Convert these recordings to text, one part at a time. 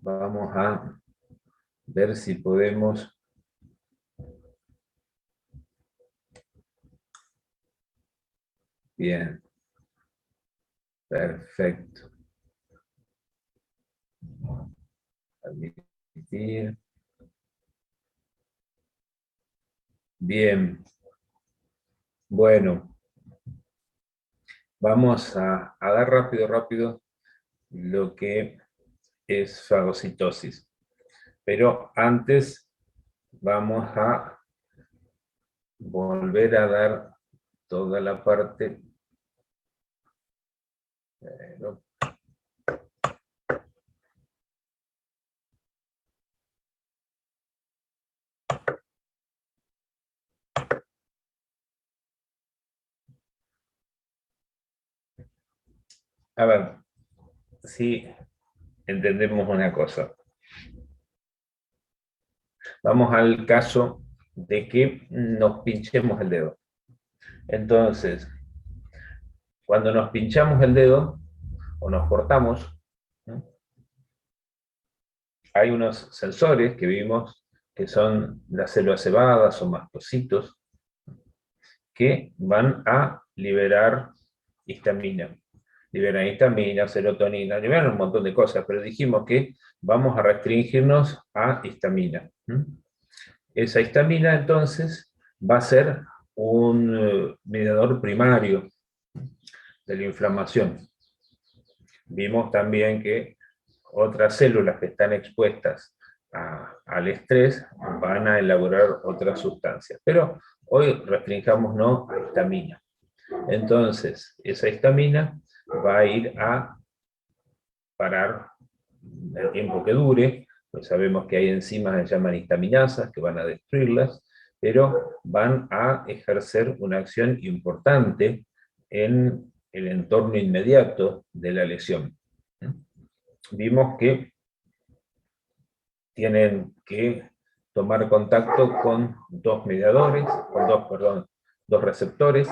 Vamos a ver si podemos... Bien. Perfecto. Admitir. Bien. Bueno, vamos a dar rápido lo que es fagocitosis. Pero antes vamos a volver a dar toda la parte. ¿No? A ver, si entendemos una cosa. Vamos al caso de que nos pinchemos el dedo. Entonces, cuando nos pinchamos el dedo o nos cortamos, ¿no? Hay unos sensores que vimos que son las células cebadas o mastocitos que van a liberar histamina. Liberan histamina, serotonina, liberan un montón de cosas, pero dijimos que vamos a restringirnos a histamina. Esa histamina entonces va a ser un mediador primario de la inflamación. Vimos también que otras células que están expuestas al estrés van a elaborar otras sustancias. Pero hoy restringámonos a histamina. Entonces, esa histamina va a ir a parar el tiempo que dure, pues sabemos que hay enzimas que se llaman histaminasas que van a destruirlas, pero van a ejercer una acción importante en el entorno inmediato de la lesión. Vimos que tienen que tomar contacto con dos mediadores, dos receptores.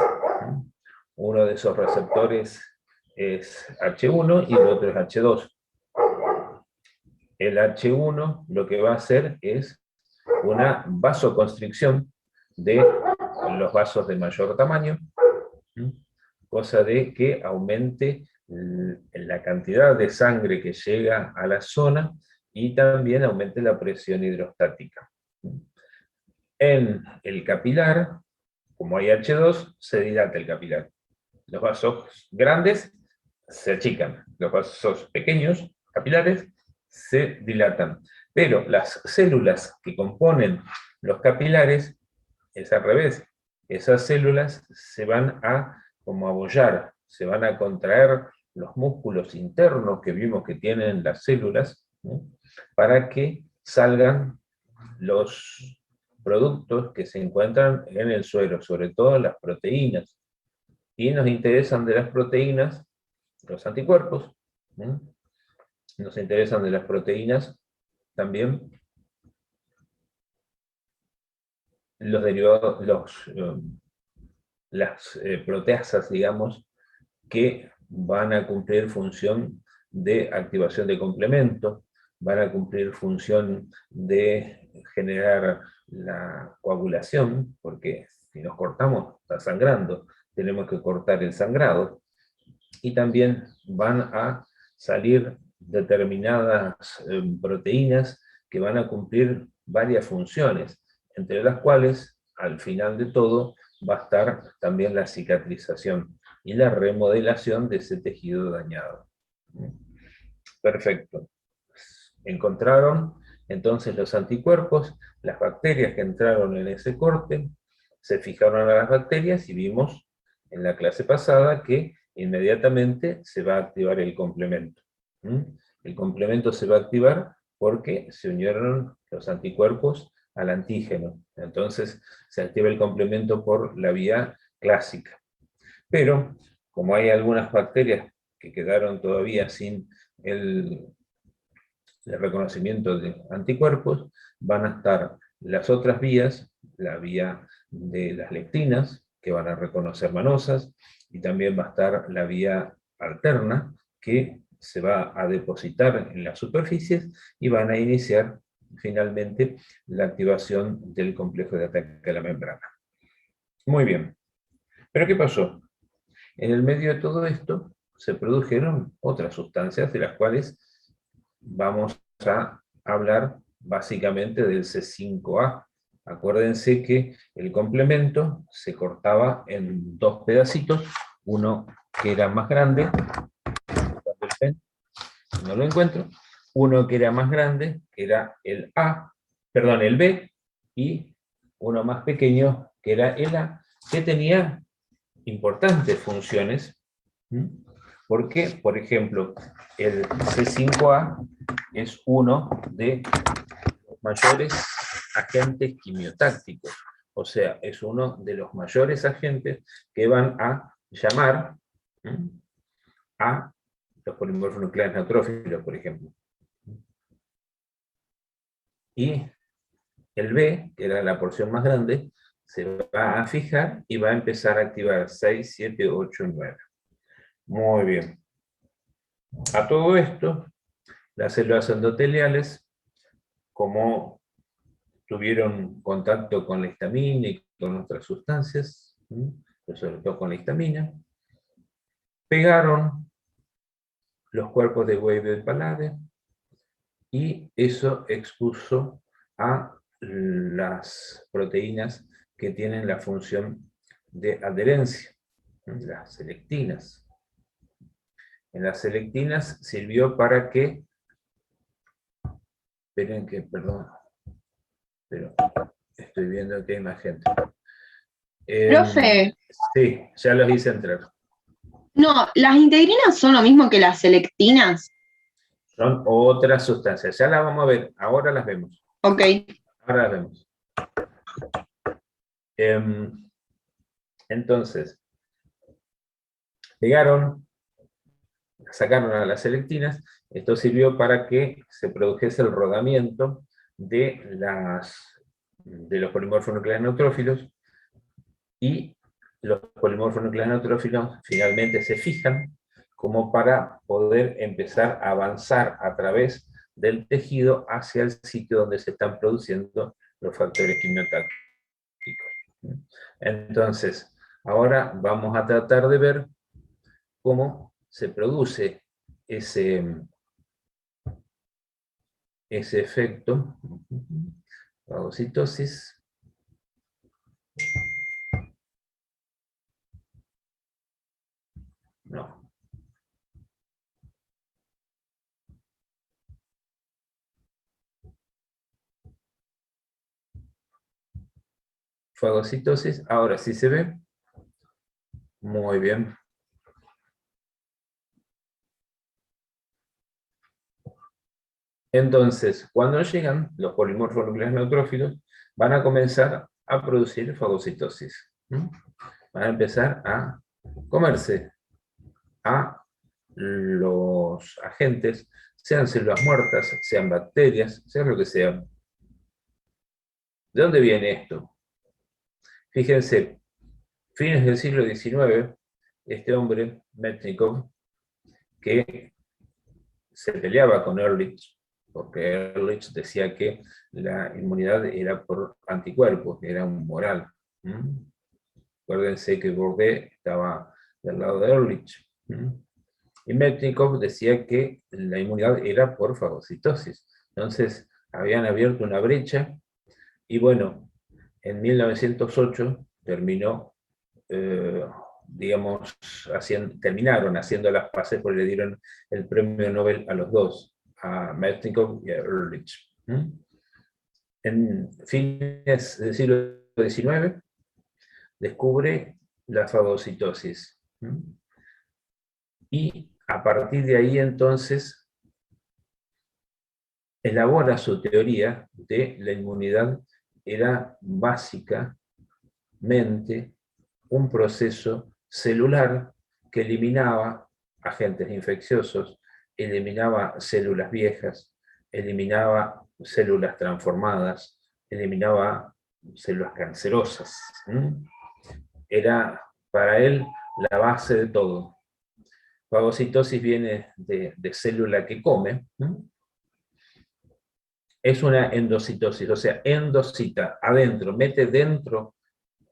Uno de esos receptores es H1 y el otro es H2. El H1 lo que va a hacer es una vasoconstricción de los vasos de mayor tamaño, cosa de que aumente la cantidad de sangre que llega a la zona y también aumente la presión hidrostática. En el capilar, como hay H2, se dilata el capilar. Los vasos grandes se achican, los vasos pequeños, capilares, se dilatan. Pero las células que componen los capilares es al revés. Esas células se van a como abollar, se van a contraer los músculos internos que vimos que tienen las células, ¿no? Para que salgan los productos que se encuentran en el suero, sobre todo las proteínas. Y nos interesan de las proteínas los anticuerpos, ¿no? Nos interesan de las proteínas también los derivados, las proteasas, digamos, que van a cumplir función de activación de complemento, van a cumplir función de generar la coagulación, porque si nos cortamos, está sangrando, tenemos que cortar el sangrado, y también van a salir determinadas proteínas que van a cumplir varias funciones, entre las cuales, al final de todo, va a estar también la cicatrización y la remodelación de ese tejido dañado. Perfecto. Encontraron entonces los anticuerpos, las bacterias que entraron en ese corte, se fijaron a las bacterias y vimos en la clase pasada que inmediatamente se va a activar el complemento. El complemento se va a activar porque se unieron los anticuerpos al antígeno. Entonces se activa el complemento por la vía clásica. Pero, como hay algunas bacterias que quedaron todavía sin el reconocimiento de anticuerpos, van a estar las otras vías, la vía de las lectinas, que van a reconocer manosas, y también va a estar la vía alterna, que se va a depositar en las superficies y van a iniciar finalmente la activación del complejo de ataque a la membrana. Muy bien. ¿Pero qué pasó? En el medio de todo esto se produjeron otras sustancias de las cuales vamos a hablar básicamente del C5A. Acuérdense que el complemento se cortaba en dos pedacitos, uno que era más grande, no lo encuentro, uno que era más grande, que era el el B, y uno más pequeño, que era el A, que tenía importantes funciones, porque, por ejemplo, el C5A es uno de los mayores agentes quimiotácticos, o sea, es uno de los mayores agentes que van a llamar a los polimorfos nucleares neutrófilos, por ejemplo. Y el B, que era la porción más grande, se va a fijar y va a empezar a activar 6, 7, 8 y 9. Muy bien. A todo esto, las células endoteliales, como tuvieron contacto con la histamina y con otras sustancias, pero sobre todo con la histamina, pegaron los cuerpos de Weibel-Palade y eso expuso a las proteínas que tienen la función de adherencia, las selectinas. En las selectinas sirvió para que, esperen que, perdón, pero estoy viendo que hay más gente. Profe, Sí, ya los hice entrar. no, ¿las integrinas son lo mismo que las selectinas? Son otras sustancias. Ya las vamos a ver, ahora las vemos. Ok. Ahora las vemos. Entonces, pegaron, sacaron a las selectinas, esto sirvió para que se produjese el rodamiento de los polimorfos nucleares neutrófilos, y los polimorfos nucleares neutrófilos finalmente se fijan como para poder empezar a avanzar a través del tejido hacia el sitio donde se están produciendo los factores quimiotácticos. Entonces, ahora vamos a tratar de ver cómo se produce ese efecto, fagocitosis. No. Fagocitosis, ahora sí se ve. Muy bien. Entonces, cuando llegan los polimorfos nucleares neutrófilos, van a comenzar a producir fagocitosis. Van a empezar a comerse a los agentes, sean células muertas, sean bacterias, sean lo que sean. ¿De dónde viene esto? Fíjense, fines del siglo XIX, este hombre, Metnikov, que se peleaba con Ehrlich, porque Ehrlich decía que la inmunidad era por anticuerpos, era un moral. Acuérdense que Bourdet estaba del lado de Ehrlich. Y Metnikov decía que la inmunidad era por fagocitosis. Entonces, habían abierto una brecha, y bueno, en 1908 terminó, digamos, terminaron haciendo las paces porque le dieron el premio Nobel a los dos, a Metnikov y a Ehrlich. En fines del siglo XIX descubre la fagocitosis. Y a partir de ahí entonces elabora su teoría de la inmunidad era básicamente un proceso celular que eliminaba agentes infecciosos, eliminaba células viejas, eliminaba células transformadas, eliminaba células cancerosas. Era para él la base de todo. Fagocitosis viene de célula que come. Es una endocitosis, o sea, endocita, adentro, mete dentro,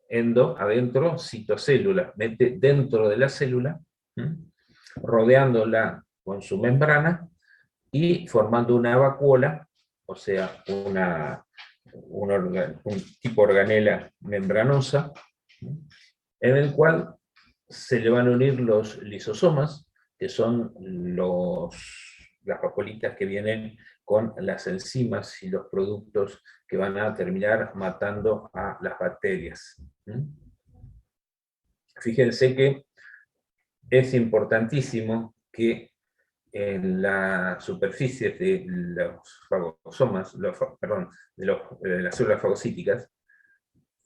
adentro, citocélula, mete dentro de la célula, rodeándola con su membrana y formando una vacuola, o sea, un tipo organela membranosa, en el cual se le van a unir los lisosomas, que son las vacuolitas que vienen con las enzimas y los productos que van a terminar matando a las bacterias. Fíjense que es importantísimo que en la superficie de los fagosomas, de las células fagocíticas,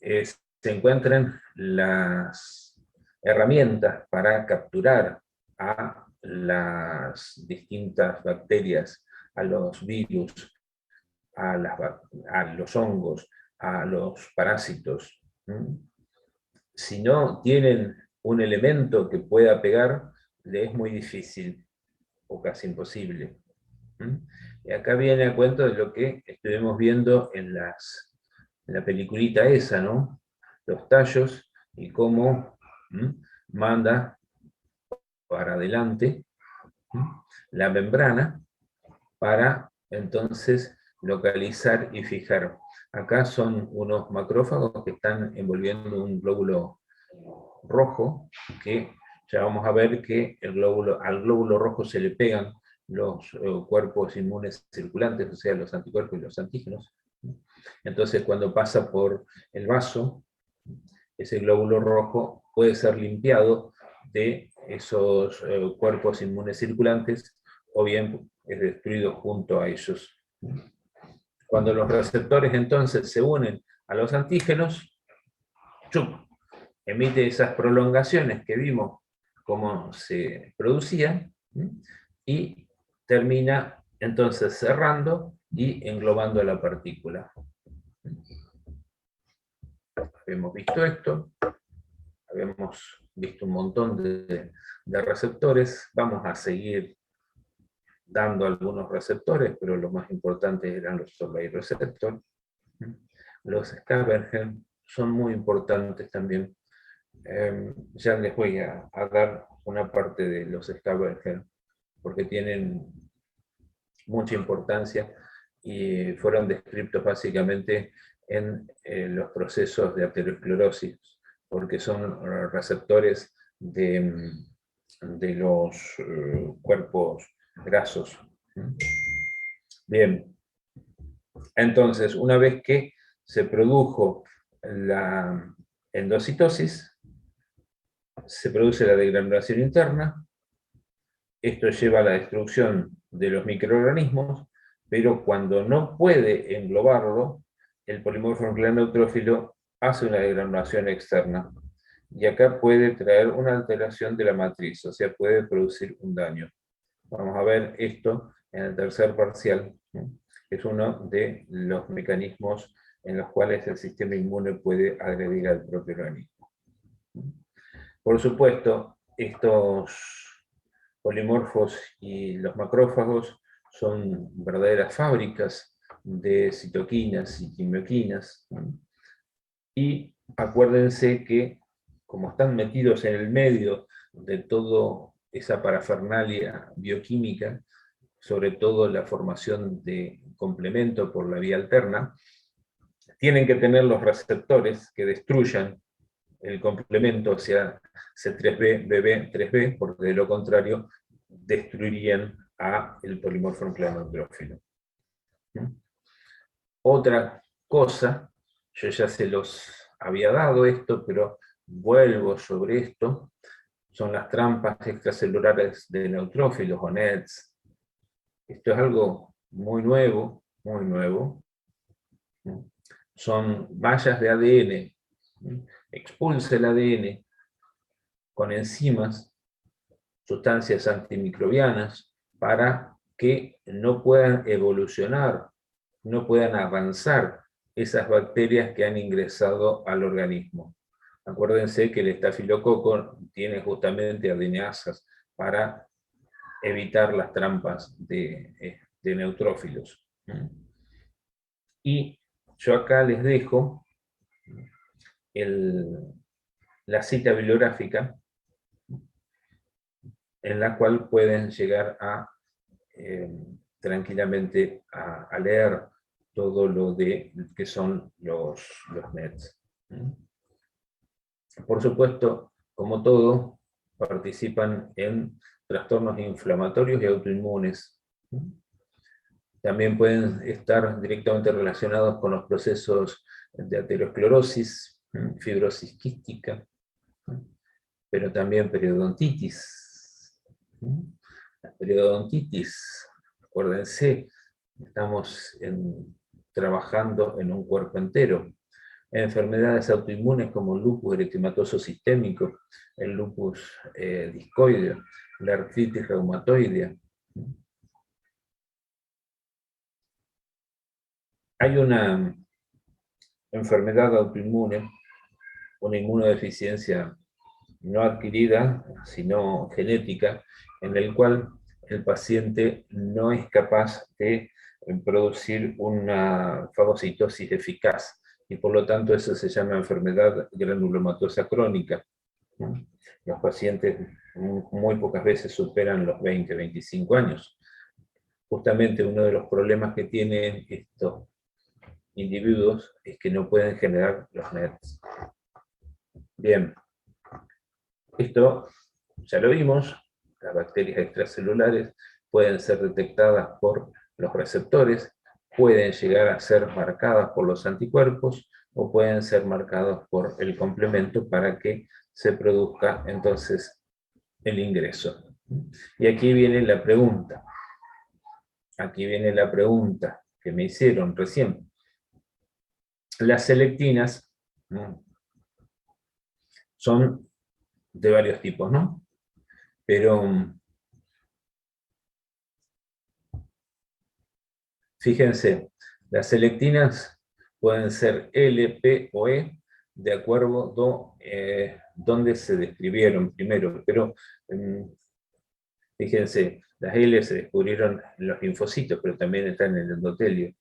se encuentran las herramientas para capturar a las distintas bacterias, a los virus, a los hongos, a los parásitos. Si no tienen un elemento que pueda pegar, le es muy difícil o casi imposible. Y acá viene a cuento de lo que estuvimos viendo en la peliculita esa, ¿no? Los tallos y cómo manda para adelante la membrana para entonces localizar y fijar. Acá son unos macrófagos que están envolviendo un glóbulo rojo, que ya vamos a ver que al glóbulo rojo se le pegan los cuerpos inmunes circulantes, o sea, los anticuerpos y los antígenos. Entonces, cuando pasa por el vaso, ese glóbulo rojo puede ser limpiado de esos cuerpos inmunes circulantes, o bien es destruido junto a ellos. Cuando los receptores entonces se unen a los antígenos, ¡chup!, emite esas prolongaciones que vimos cómo se producían, y termina entonces cerrando y englobando a la partícula. Habíamos visto esto, habíamos visto un montón de receptores, vamos a seguir dando algunos receptores, pero los más importantes eran los survey receptor. Los Scavenger son muy importantes también. Ya les voy a dar una parte de los Scavenger, porque tienen mucha importancia y fueron descritos básicamente en los procesos de aterosclerosis, porque son receptores de los cuerpos grasos. Bien, entonces, una vez que se produjo la endocitosis, se produce la degranulación interna. Esto lleva a la destrucción de los microorganismos, pero cuando no puede englobarlo, el polimorfo nuclear neutrófilo hace una degranulación externa. Y acá puede traer una alteración de la matriz, o sea, puede producir un daño. Vamos a ver esto en el tercer parcial, que es uno de los mecanismos en los cuales el sistema inmune puede agredir al propio organismo. Por supuesto, estos polimorfos y los macrófagos son verdaderas fábricas de citoquinas y quimioquinas. Y acuérdense que, como están metidos en el medio de toda esa parafernalia bioquímica, sobre todo la formación de complemento por la vía alterna, tienen que tener los receptores que destruyan el complemento, o sea, C3b, BB, 3b, porque de lo contrario destruirían a el polimorfo nuclear neutrófilo. Otra cosa, yo ya se los había dado esto, pero vuelvo sobre esto, son las trampas extracelulares de neutrófilos o NETs. Esto es algo muy nuevo, muy nuevo. Son mallas de ADN, expulsa el ADN con enzimas, sustancias antimicrobianas, para que no puedan evolucionar, no puedan avanzar esas bacterias que han ingresado al organismo. Acuérdense que el estafilococo tiene justamente ADNasas para evitar las trampas de neutrófilos. Y yo acá les dejo la cita bibliográfica en la cual pueden llegar a tranquilamente a leer todo lo que son los NETs. Por supuesto, como todo, participan en trastornos inflamatorios y autoinmunes. También pueden estar directamente relacionados con los procesos de aterosclerosis, fibrosis quística, pero también periodontitis. La periodontitis, acuérdense, estamos trabajando en un cuerpo entero. Enfermedades autoinmunes como el lupus eritematoso sistémico, el lupus discoideo, la artritis reumatoidea. Hay una enfermedad autoinmune, una inmunodeficiencia no adquirida, sino genética, en el cual el paciente no es capaz de producir una fagocitosis eficaz, y por lo tanto eso se llama enfermedad granulomatosa crónica. Los pacientes muy pocas veces superan los 20, 25 años. Justamente uno de los problemas que tienen estos individuos es que no pueden generar los NETs. Bien, esto ya lo vimos, las bacterias extracelulares pueden ser detectadas por los receptores, pueden llegar a ser marcadas por los anticuerpos o pueden ser marcadas por el complemento para que se produzca entonces el ingreso. Y aquí viene la pregunta. Aquí viene la pregunta que me hicieron recién. Las selectinas son de varios tipos, ¿no? Pero fíjense, las selectinas pueden ser L, P o E, de acuerdo donde se describieron primero, pero fíjense, las L se descubrieron en los linfocitos, pero también están en el endotelio.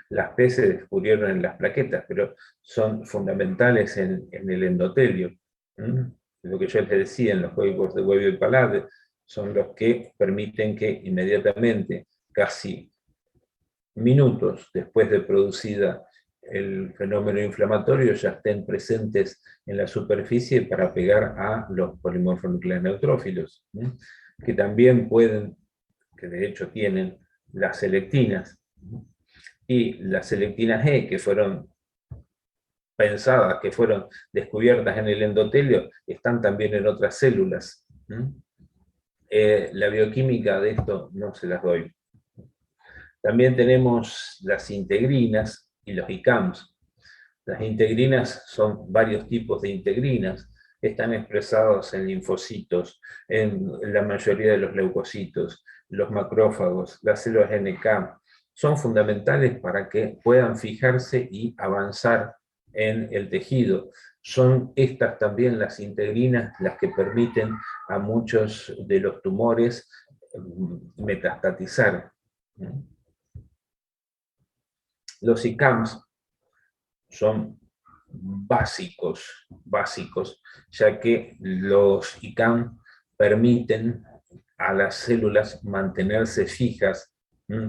Las P se descubrieron en las plaquetas, pero son fundamentales en el endotelio. Lo que yo les decía, en los códigos de Webber y Palade, son los que permiten que inmediatamente, casi minutos después de producida el fenómeno inflamatorio, ya estén presentes en la superficie para pegar a los polimorfonucleares neutrófilos, que también pueden, que de hecho tienen las selectinas, y las selectinas E, que fueron pensadas, que fueron descubiertas en el endotelio, están también en otras células. La bioquímica de esto no se las doy. También tenemos las integrinas y los ICAMs. Las integrinas son varios tipos de integrinas, están expresados en linfocitos, en la mayoría de los leucocitos, los macrófagos, las células NK. Son fundamentales para que puedan fijarse y avanzar en el tejido. Son estas también las integrinas las que permiten a muchos de los tumores metastatizar. Los ICAMs son básicos, ya que los ICAM permiten a las células mantenerse fijas,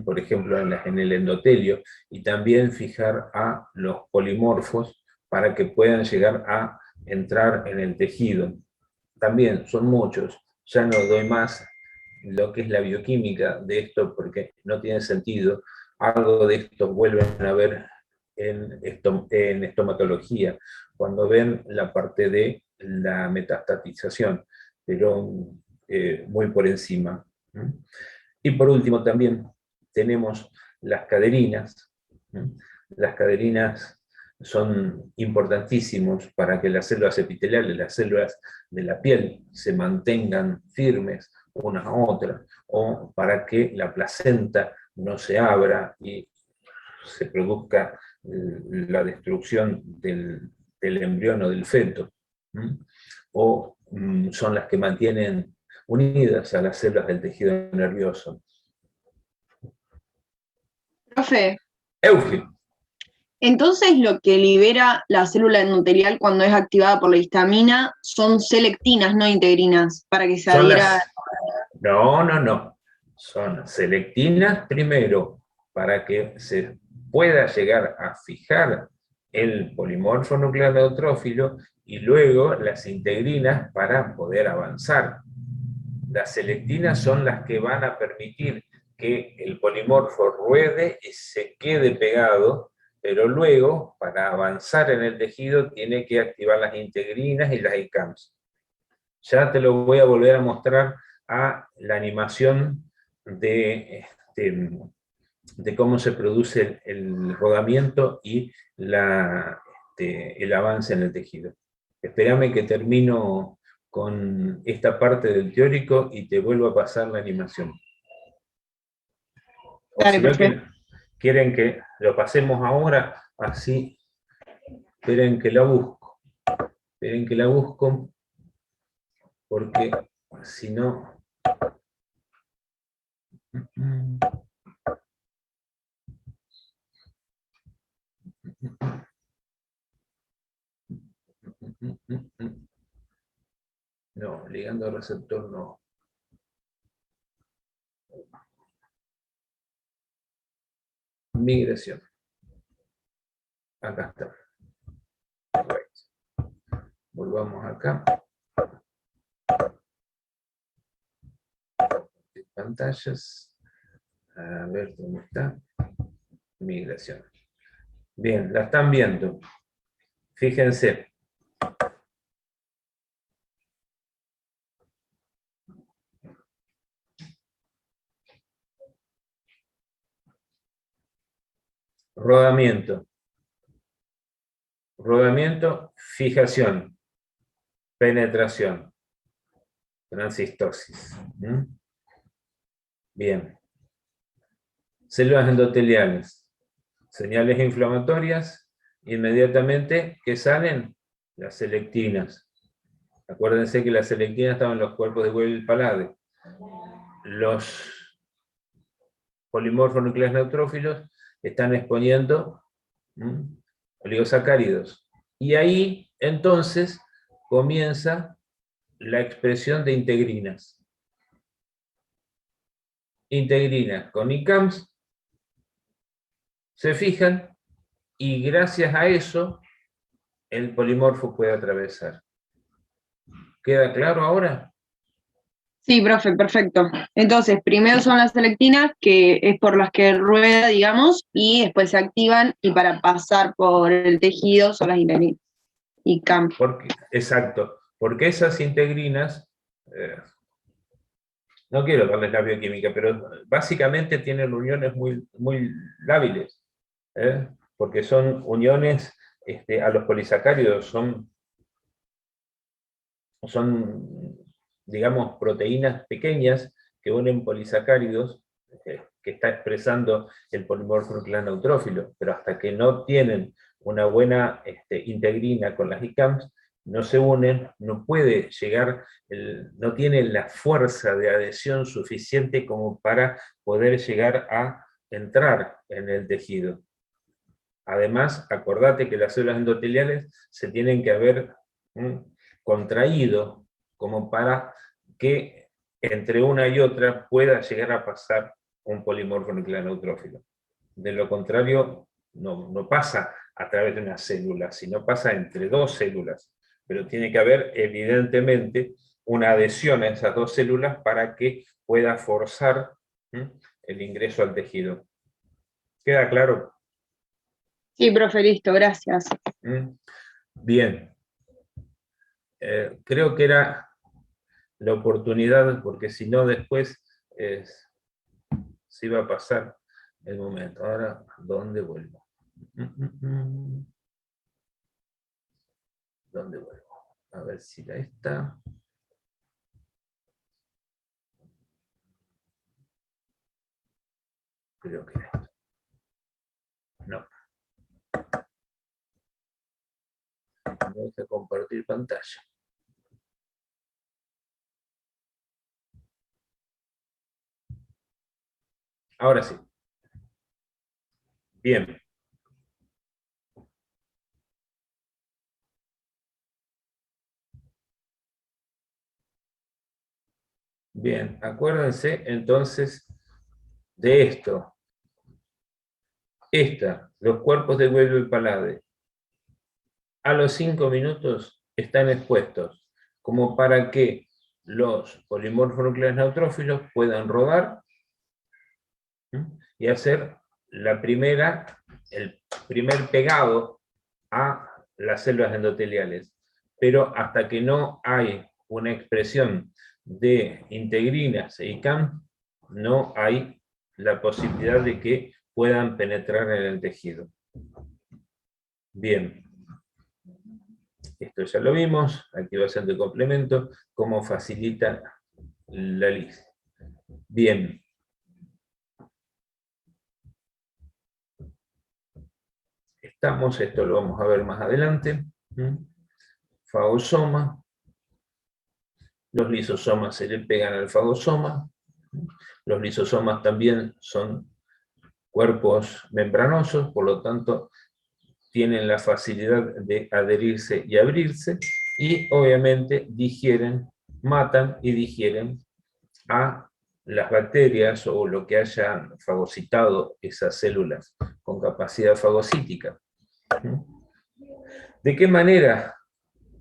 por ejemplo en el endotelio, y también fijar a los polimorfos para que puedan llegar a entrar en el tejido. También son muchos, ya no doy más lo que es la bioquímica de esto porque no tiene sentido. Algo de esto vuelven a ver en estomatología, cuando ven la parte de la metastatización, pero muy por encima. Y por último también tenemos las caderinas. Las caderinas son importantísimos para que las células epiteliales, las células de la piel, se mantengan firmes unas a otras, o para que la placenta no se abra y se produzca la destrucción del embrión o del feto. O son las que mantienen unidas a las células del tejido nervioso. Profe, Euge, entonces lo que libera la célula endotelial cuando es activada por la histamina son selectinas, no integrinas, para que se son adhiera. las... No, no, no. Son selectinas primero para que se pueda llegar a fijar el polimorfo nuclear neutrófilo y luego las integrinas para poder avanzar. Las selectinas son las que van a permitir que el polimorfo ruede y se quede pegado, pero luego, para avanzar en el tejido, tiene que activar las integrinas y las ICAMS. Ya te lo voy a volver a mostrar a la animación de cómo se produce el rodamiento y el avance en el tejido. Espérame que termino con esta parte del teórico y te vuelvo a pasar la animación. O Dale, si no profe. quieren que lo pasemos ahora, así, esperen que la busco. Esperen que la busco, porque si no... No, ligando al receptor no. Migración. Acá está. Right. Volvamos acá. Pantallas. A ver dónde está. Migración. Bien, la están viendo. Fíjense. Rodamiento. Rodamiento, fijación, penetración, transistosis. ¿Mm? Bien. Células endoteliales. Señales inflamatorias, inmediatamente, ¿qué salen? Las selectinas. Acuérdense que las selectinas estaban en los cuerpos de Weil-Palade. Los polimorfos nucleares neutrófilos están exponiendo oligosacáridos. Y ahí, entonces, comienza la expresión de integrinas. Integrinas con ICAMS se fijan y gracias a eso el polimorfo puede atravesar. ¿Queda claro ahora? Sí, profe, perfecto. Entonces, primero son las selectinas, que es por las que rueda, digamos, y después se activan, y para pasar por el tejido son las integrinas y CAMP. Exacto, porque esas integrinas, no quiero darles la bioquímica, pero básicamente tienen uniones muy, muy lábiles, porque son uniones a los polisacáridos, son, digamos, proteínas pequeñas que unen polisacáridos que está expresando el polimorfo nuclear neutrófilo, pero hasta que no tienen una buena integrina con las ICAMS, no se unen, no puede llegar, no tiene la fuerza de adhesión suficiente como para poder llegar a entrar en el tejido. Además, acordate que las células endoteliales se tienen que haber contraído como para que entre una y otra pueda llegar a pasar un polimorfo nuclear neutrófilo. De lo contrario, no pasa a través de una célula, sino pasa entre dos células. Pero tiene que haber, evidentemente, una adhesión a esas dos células para que pueda forzar el ingreso al tejido. ¿Queda claro? Sí, profe, listo, gracias. Bien. Creo que era la oportunidad, porque si no después se iba a pasar el momento. Ahora, ¿dónde vuelvo? ¿Dónde vuelvo? A ver si la está. Creo que era esto. No. Me deja compartir pantalla. Ahora sí. Bien. Bien, acuérdense entonces de esto. Los cuerpos de Weyl y Palade, a los 5 minutos están expuestos, como para que los polimorfos nucleares neutrófilos puedan rodar y hacer el primer pegado a las células endoteliales. Pero hasta que no hay una expresión de integrinas e ICAM, no hay la posibilidad de que puedan penetrar en el tejido. Bien. Esto ya lo vimos, activación de complemento, cómo facilita la lista. Bien. Esto lo vamos a ver más adelante. Fagosoma. Los lisosomas se le pegan al fagosoma. Los lisosomas también son cuerpos membranosos, por lo tanto tienen la facilidad de adherirse y abrirse, y obviamente matan y digieren a las bacterias o lo que hayan fagocitado esas células con capacidad fagocítica. ¿De qué manera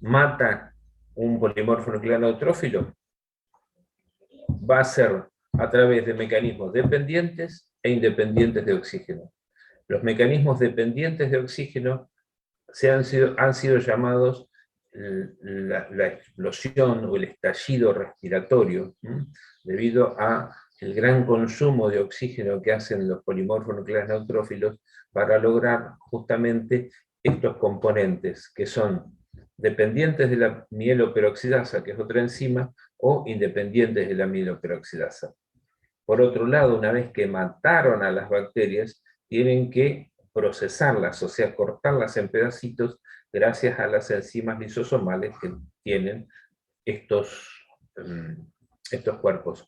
mata un polimorfo nuclear neutrófilo? Va a ser a través de mecanismos dependientes e independientes de oxígeno. Los mecanismos dependientes de oxígeno han sido llamados la explosión o el estallido respiratorio, debido a el gran consumo de oxígeno que hacen los polimorfos nucleares neutrófilos para lograr justamente estos componentes que son dependientes de la mieloperoxidasa, que es otra enzima, o independientes de la mieloperoxidasa. Por otro lado, una vez que mataron a las bacterias, tienen que procesarlas, o sea, cortarlas en pedacitos, gracias a las enzimas lisosomales que tienen estos cuerpos.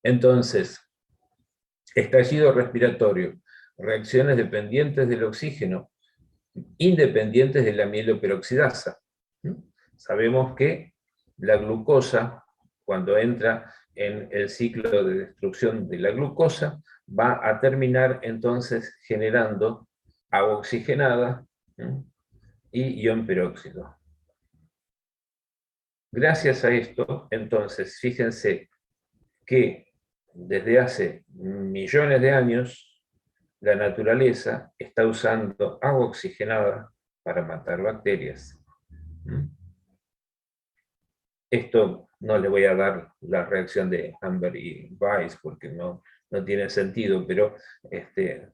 Entonces, estallido respiratorio, reacciones dependientes del oxígeno, independientes de la mieloperoxidasa. Sabemos que la glucosa, cuando entra en el ciclo de destrucción de la glucosa, va a terminar entonces generando agua oxigenada y ion peróxido. Gracias a esto, entonces, fíjense que desde hace millones de años, la naturaleza está usando agua oxigenada para matar bacterias. Esto no le voy a dar la reacción de Amber y Weiss porque no tiene sentido, pero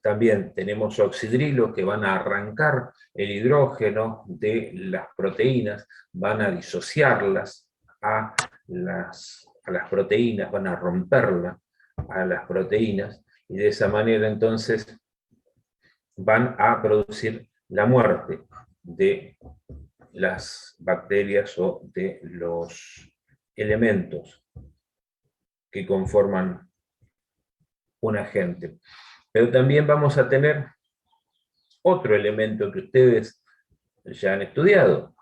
también tenemos oxidrilos que van a arrancar el hidrógeno de las proteínas, van a disociarlas a las proteínas, van a romperlas a las proteínas, y de esa manera entonces van a producir la muerte de las bacterias o de los elementos que conforman un agente. Pero también vamos a tener otro elemento que ustedes ya han estudiado.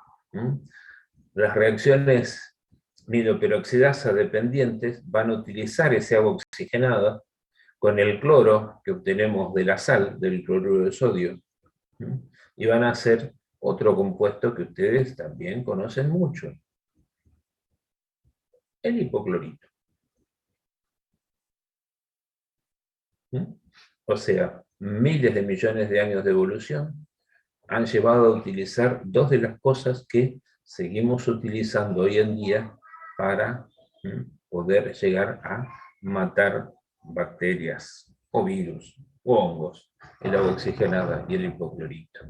Las reacciones mieloperoxidasa dependientes van a utilizar ese agua oxigenada con el cloro que obtenemos de la sal, del cloruro de sodio, y van a hacer otro compuesto que ustedes también conocen mucho, el hipoclorito. O sea, miles de millones de años de evolución han llevado a utilizar dos de las cosas que seguimos utilizando hoy en día para poder llegar a matar bacterias o virus o hongos, el agua oxigenada y el hipoclorito.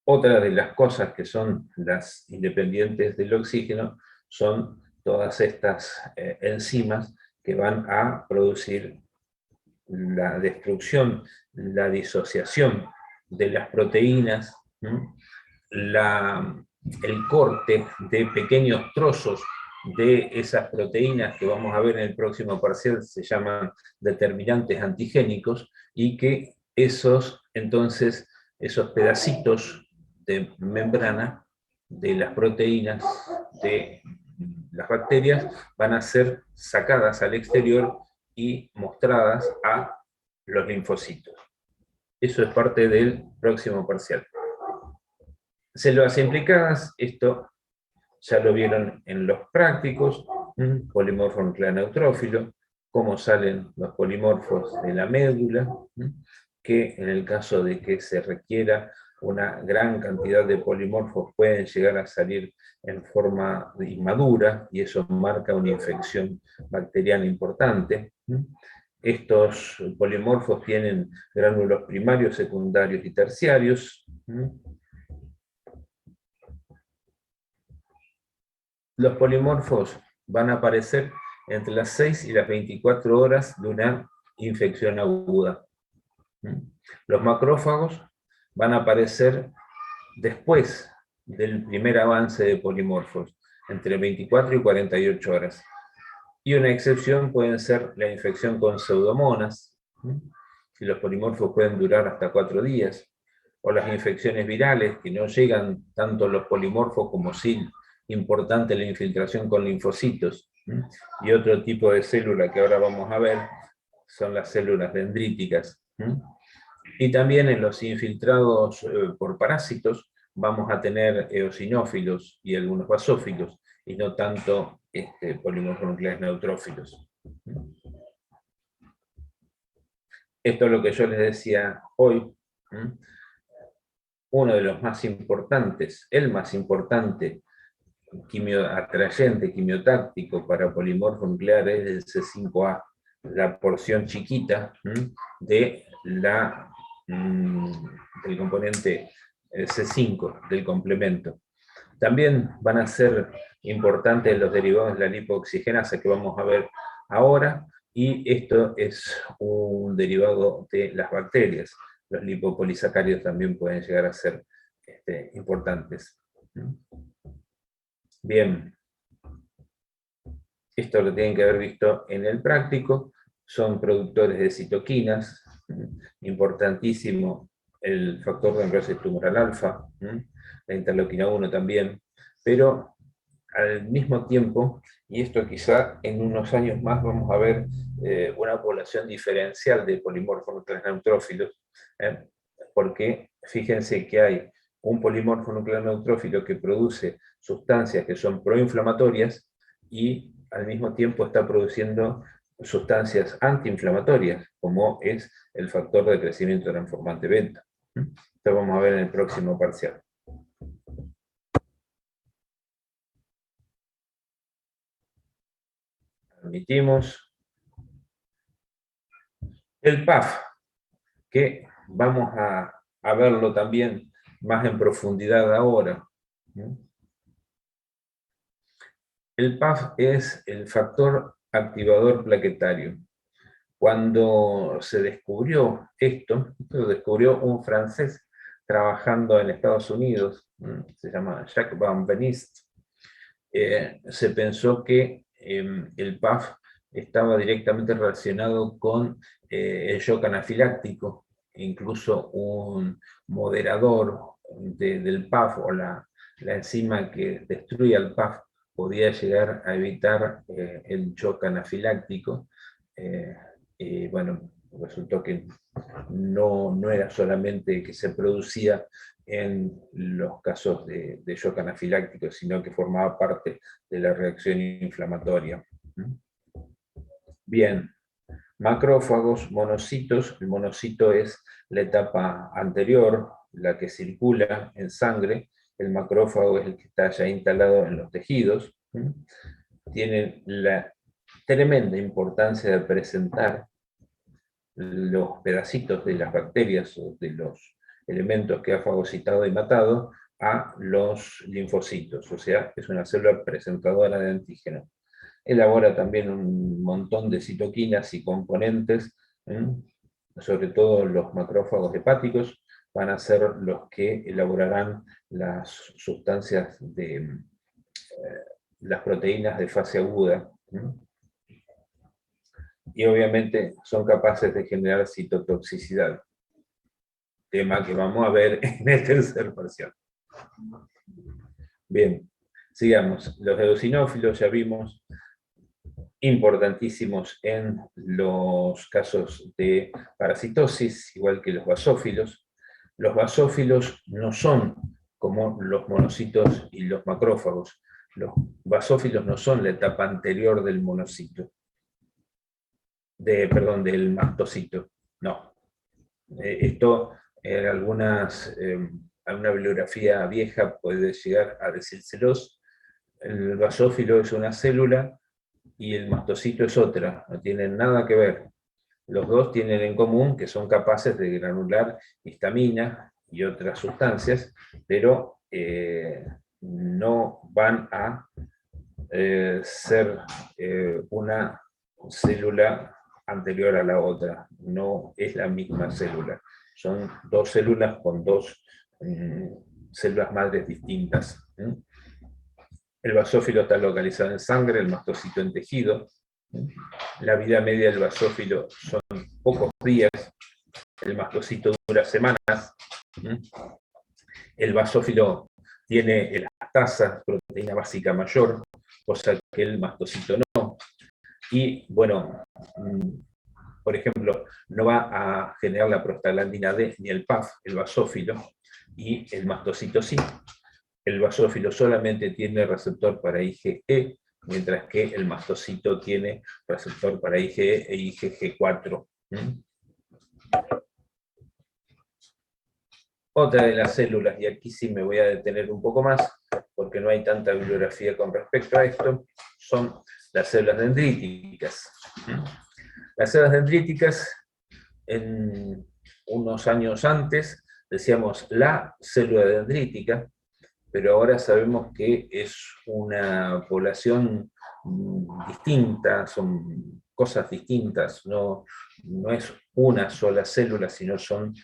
Otra de las cosas que son las independientes del oxígeno son todas estas enzimas que van a producir la destrucción, la disociación de las proteínas, el corte de pequeños trozos de esas proteínas que vamos a ver en el próximo parcial se llaman determinantes antigénicos, y que entonces, esos pedacitos de membrana de las proteínas de las bacterias van a ser sacadas al exterior y mostradas a los linfocitos. Eso es parte del próximo parcial. Células implicadas, esto ya lo vieron en los prácticos, polimorfo nuclear neutrófilo, cómo salen los polimorfos de la médula, que en el caso de que se requiera una gran cantidad de polimorfos pueden llegar a salir en forma inmadura, y eso marca una infección bacteriana importante. Estos polimorfos tienen gránulos primarios, secundarios y terciarios. Los polimorfos van a aparecer entre las 6 y las 24 horas de una infección aguda. Los macrófagos van a aparecer después del primer avance de polimorfos, entre 24 y 48 horas. Y una excepción pueden ser la infección con pseudomonas, si los polimorfos pueden durar hasta 4 días, o las infecciones virales, que no llegan tanto los polimorfos como sí importante la infiltración con linfocitos. Y otro tipo de célula que ahora vamos a ver son las células dendríticas. Y también en los infiltrados por parásitos vamos a tener eosinófilos y algunos basófilos, y no tanto polimorfos nucleares neutrófilos. Esto es lo que yo les decía hoy. Uno de los más importantes, el más importante atrayente quimiotáctico para polimorfos nucleares es el C5A, la porción chiquita de del componente C5 del complemento. También van a ser importantes los derivados de la lipoxigenasa que vamos a ver ahora, y esto es un derivado de las bacterias. Los lipopolisacáridos también pueden llegar a ser importantes. Bien, esto lo tienen que haber visto en el práctico, son productores de citoquinas, importantísimo el factor de enroce tumoral alfa, la interleuquina 1 también, pero al mismo tiempo, y esto quizá en unos años más vamos a ver una población diferencial de polimorfos nucleares neutrófilos, porque fíjense que hay un polimorfo nuclear neutrófilo que produce sustancias que son proinflamatorias y al mismo tiempo está produciendo sustancias antiinflamatorias, como es el factor de crecimiento transformante beta. Esto vamos a ver en el próximo parcial. Admitimos el PAF, que vamos a verlo también más en profundidad ahora. El PAF es el factor activador plaquetario. Cuando se descubrió esto lo descubrió un francés trabajando en Estados Unidos, se llama Jacques Van Benist. Se pensó que el PAF estaba directamente relacionado con el shock anafiláctico, incluso un moderador del PAF o la enzima que destruye al PAF podía llegar a evitar el shock anafiláctico. Y bueno, resultó que no era solamente que se producía en los casos de shock anafiláctico, sino que formaba parte de la reacción inflamatoria. Bien, macrófagos, monocitos. El monocito es la etapa anterior, la que circula en sangre. El macrófago es el que está ya instalado en los tejidos. Tienen la tremenda importancia de presentar los pedacitos de las bacterias o de los elementos que ha fagocitado y matado a los linfocitos, o sea, es una célula presentadora de antígeno. Elabora también un montón de citoquinas y componentes, sobre todo los macrófagos hepáticos van a ser los que elaborarán las sustancias las proteínas de fase aguda, y obviamente son capaces de generar citotoxicidad, tema que vamos a ver en el tercer parcial. Bien, sigamos. Los eosinófilos ya vimos, importantísimos en los casos de parasitosis, igual que los basófilos. Los basófilos no son como los monocitos y los macrófagos. Los basófilos no son la etapa anterior del monocito, del mastocito, no. Esto en alguna bibliografía vieja puede llegar a decírselos. El basófilo es una célula y el mastocito es otra, no tienen nada que ver. Los dos tienen en común que son capaces de granular histamina y otras sustancias, pero no van a ser una célula anterior a la otra, no es la misma célula. Son dos células con dos células madres distintas. El basófilo está localizado en sangre, el mastocito en tejido. La vida media del basófilo son pocos días, el mastocito dura semanas. El basófilo tiene elastasa, proteína básica mayor, cosa que el mastocito no. Y bueno, por ejemplo, no va a generar la prostaglandina D ni el PAF, el basófilo, y el mastocito sí. El basófilo solamente tiene receptor para IgE, mientras que el mastocito tiene receptor para IgE e IgG4. Otra de las células, y aquí sí me voy a detener un poco más, porque no hay tanta bibliografía con respecto a esto, son las células dendríticas. Las células dendríticas, en unos años antes, decíamos la célula dendrítica, pero ahora sabemos que es una población distinta, son cosas distintas, no es una sola célula, sino son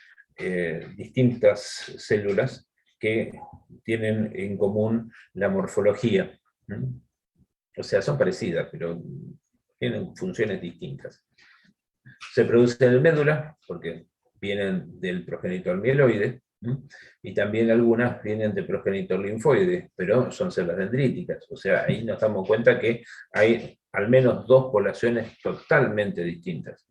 distintas células que tienen en común la morfología. O sea, son parecidas, pero tienen funciones distintas. Se producen en el médula, porque vienen del progenitor mieloide, y también algunas vienen de progenitor linfoide, pero son células dendríticas. O sea, ahí nos damos cuenta que hay al menos dos poblaciones totalmente distintas.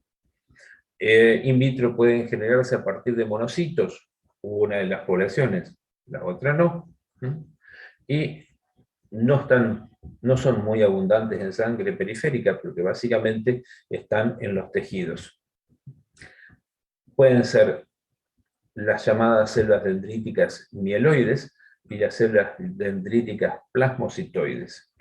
In vitro pueden generarse a partir de monocitos, una de las poblaciones, la otra no. Y no son muy abundantes en sangre periférica, porque básicamente están en los tejidos. Pueden ser las llamadas células dendríticas mieloides y las células dendríticas plasmocitoides.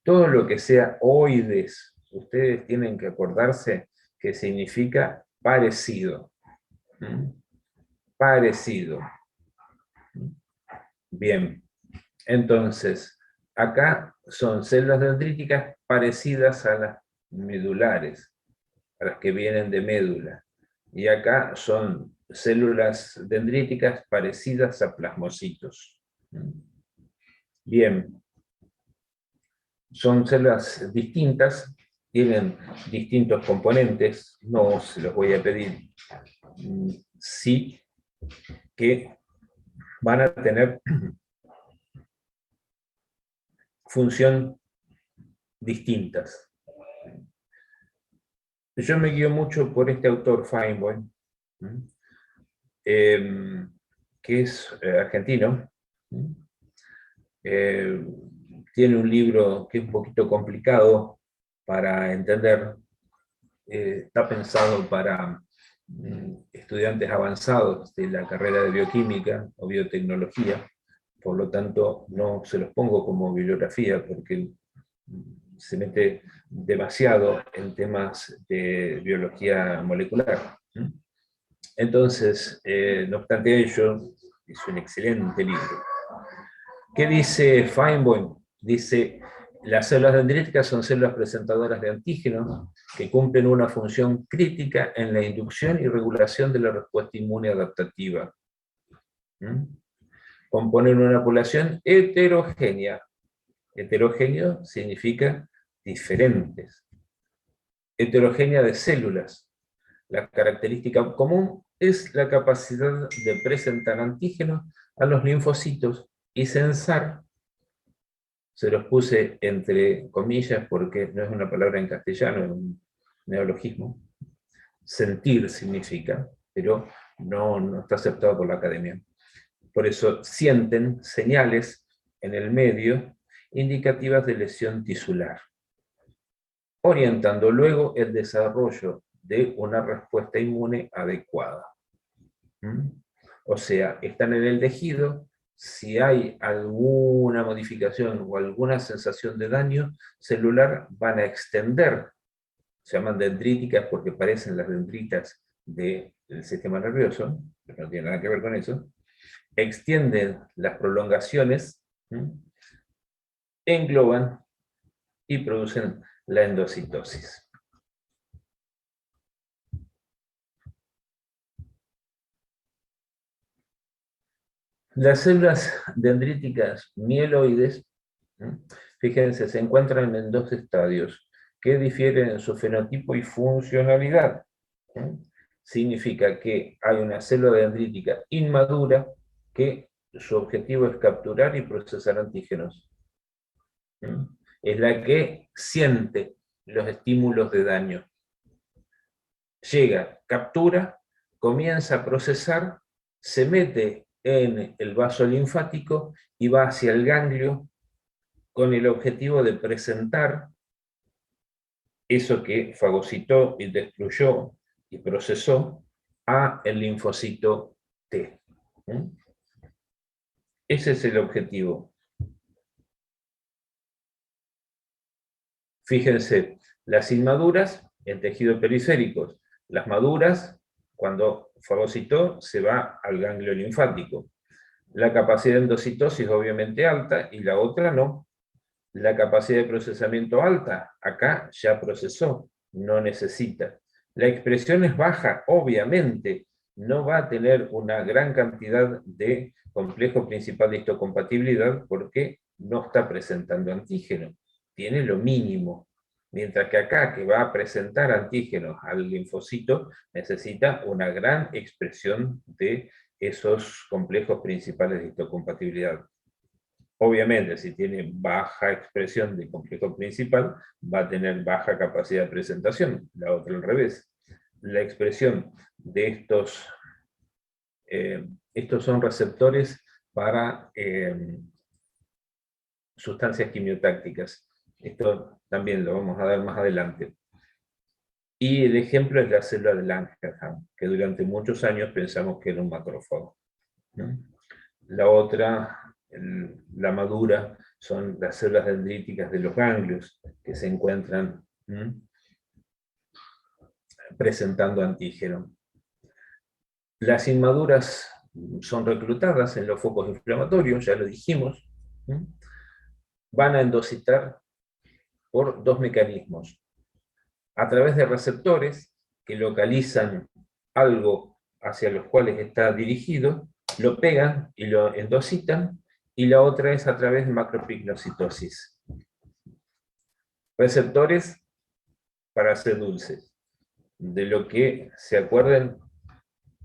Todo lo que sea oides, ustedes tienen que acordarse que significa parecido. Parecido. Bien, entonces, acá son células dendríticas parecidas a las medulares, a las que vienen de médula. Y acá son células dendríticas parecidas a plasmocitos. Bien, son células distintas, tienen distintos componentes, no se los voy a pedir, sí que van a tener función distintas. Yo me guío mucho por este autor, Feinboim, que es argentino. Tiene un libro que es un poquito complicado para entender. Está pensado para estudiantes avanzados de la carrera de bioquímica o biotecnología. Por lo tanto, no se los pongo como bibliografía porque se mete demasiado en temas de biología molecular. Entonces, no obstante ello, es un excelente libro. ¿Qué dice Feinboim? Dice, las células dendríticas son células presentadoras de antígenos que cumplen una función crítica en la inducción y regulación de la respuesta inmune adaptativa. Componen una población heterogénea, Heterogéneo significa diferentes. Heterogénea de células. La característica común es la capacidad de presentar antígenos a los linfocitos y censar. Se los puse entre comillas porque no es una palabra en castellano, es un neologismo. Sentir significa, pero no está aceptado por la academia. Por eso sienten señales en el medio indicativas de lesión tisular, orientando luego el desarrollo de una respuesta inmune adecuada. O sea, están en el tejido, si hay alguna modificación o alguna sensación de daño celular, van a extender, se llaman dendríticas porque parecen las dendritas del sistema nervioso, pero no tiene nada que ver con eso, extienden las prolongaciones, engloban y producen la endocitosis. Las células dendríticas mieloides, fíjense, se encuentran en dos estadios que difieren en su fenotipo y funcionalidad. Significa que hay una célula dendrítica inmadura que su objetivo es capturar y procesar antígenos. Es la que siente los estímulos de daño. Llega, captura, comienza a procesar, se mete en el vaso linfático y va hacia el ganglio con el objetivo de presentar eso que fagocitó y destruyó y procesó a el linfocito T. Ese es el objetivo. Fíjense, las inmaduras en tejido periférico, las maduras, cuando fagocitó, se va al ganglio linfático. La capacidad de endocitosis obviamente alta y la otra no. La capacidad de procesamiento alta, acá ya procesó, no necesita. La expresión es baja, obviamente, no va a tener una gran cantidad de complejo principal de histocompatibilidad porque no está presentando antígeno, tiene lo mínimo. Mientras que acá, que va a presentar antígenos al linfocito, necesita una gran expresión de esos complejos principales de histocompatibilidad. Obviamente, si tiene baja expresión de complejo principal, va a tener baja capacidad de presentación. La otra al revés. La expresión de estos son receptores para sustancias quimiotácticas. Esto también lo vamos a dar más adelante. Y el ejemplo es la célula de Langerhans, que durante muchos años pensamos que era un macrófago. La otra, la madura, son las células dendríticas de los ganglios, que se encuentran presentando antígeno. Las inmaduras son reclutadas en los focos inflamatorios, ya lo dijimos. Van a endocitar por dos mecanismos. A través de receptores que localizan algo hacia los cuales está dirigido, lo pegan y lo endocitan, y la otra es a través de macropignocitosis. Receptores para hacer dulces. De lo que se acuerden,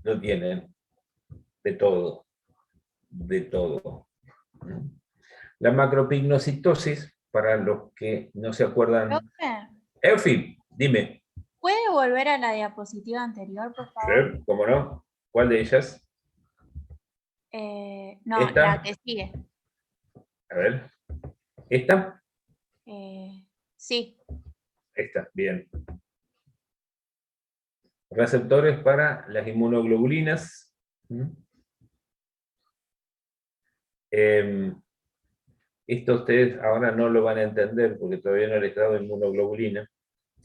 lo tienen. De todo. De todo. La macropignocitosis, para los que no se acuerdan... Eufi, dime. ¿Puede volver a la diapositiva anterior, por favor? Sí, ¿cómo no? ¿Cuál de ellas? No, ¿Esta? la que sigue. A ver. ¿Esta? Sí. Esta, bien. Receptores para las inmunoglobulinas. Esto ustedes ahora no lo van a entender porque todavía no les he dado inmunoglobulina.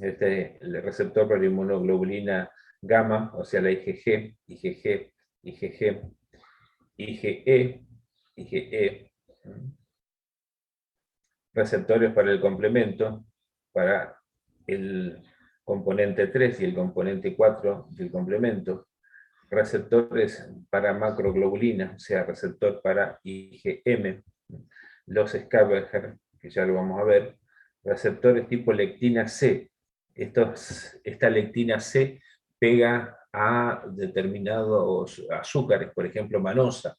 El receptor para la inmunoglobulina gamma, o sea la IgG, IgG, IgG, IgE, IgE. Receptores para el complemento, para el componente 3 y el componente 4 del complemento. Receptores para macroglobulina, o sea, receptor para IgM. Los scavenger que ya lo vamos a ver, receptores tipo lectina C. Esta lectina C pega a determinados azúcares, por ejemplo, manosa.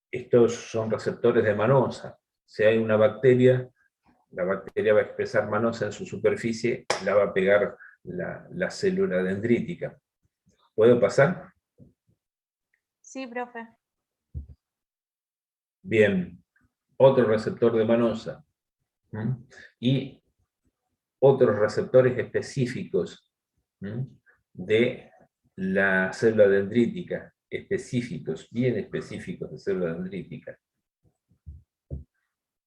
Estos son receptores de manosa. Si hay una bacteria, la bacteria va a expresar manosa en su superficie, la va a pegar la célula dendrítica. ¿Puede pasar? Sí, profe. Bien. Otro receptor de manosa. Y otros receptores específicos de la célula dendrítica, específicos, bien específicos de célula dendrítica.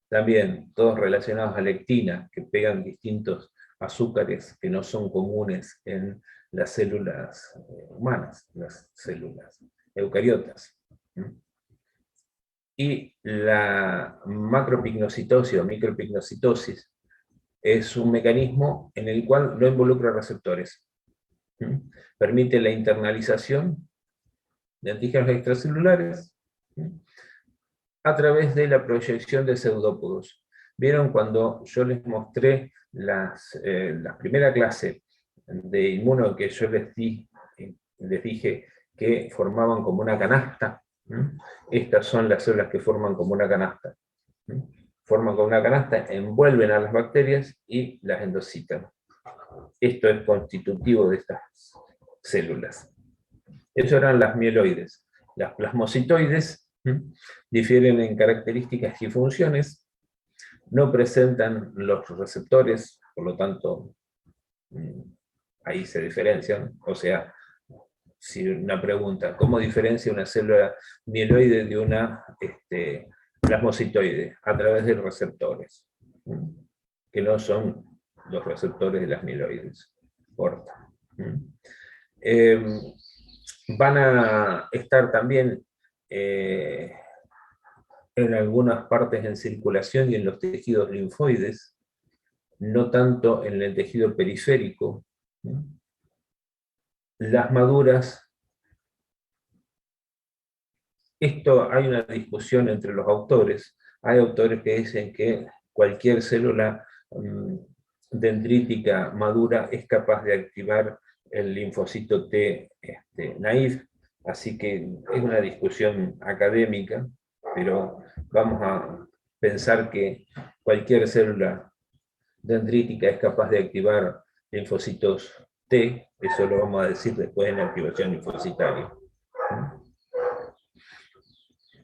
También todos relacionados a lectina, que pegan distintos azúcares que no son comunes en las células humanas, las células eucariotas. Y la macropignocitosis o micropignocitosis es un mecanismo en el cual no involucra receptores. Permite la internalización de antígenos extracelulares a través de la proyección de pseudópodos. ¿Vieron cuando yo les mostré la primera clase de inmuno que yo les dije que formaban como una canasta? Estas son las células que forman como una canasta. Forman como una canasta, envuelven a las bacterias y las endocitan. Esto es constitutivo de estas células. Eso eran las mieloides. Las plasmocitoides difieren en características y funciones, no presentan los receptores, por lo tanto, ahí se diferencian. O sea, si una pregunta, ¿cómo diferencia una célula mieloide de una plasmocitoide? A través de receptores, que no son los receptores de las mieloides. Corta. Van a estar también en algunas partes en circulación y en los tejidos linfoides, no tanto en el tejido periférico. Las maduras, esto hay una discusión entre los autores. Hay autores que dicen que cualquier célula dendrítica madura es capaz de activar el linfocito T naïf, así que es una discusión académica, pero vamos a pensar que cualquier célula dendrítica es capaz de activar linfocitos T, eso lo vamos a decir después en la activación linfocitaria.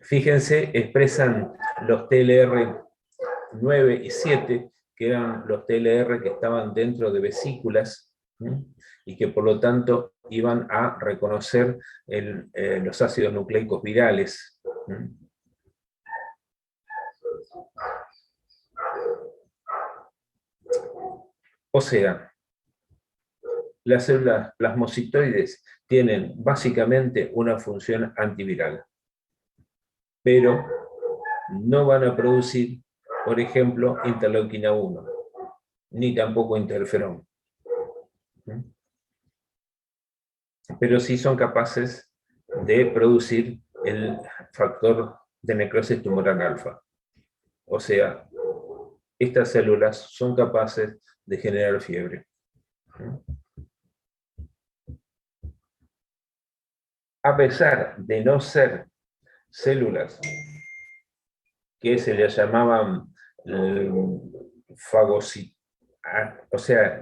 Fíjense, expresan los TLR 9 y 7, que eran los TLR que estaban dentro de vesículas, y que por lo tanto iban a reconocer los ácidos nucleicos virales. O sea, las células plasmocitoides tienen básicamente una función antiviral, pero no van a producir, por ejemplo, interleuquina 1, ni tampoco interferón. Pero sí son capaces de producir el factor de necrosis tumoral alfa. O sea, estas células son capaces de generar fiebre. A pesar de no ser células que se le llamaban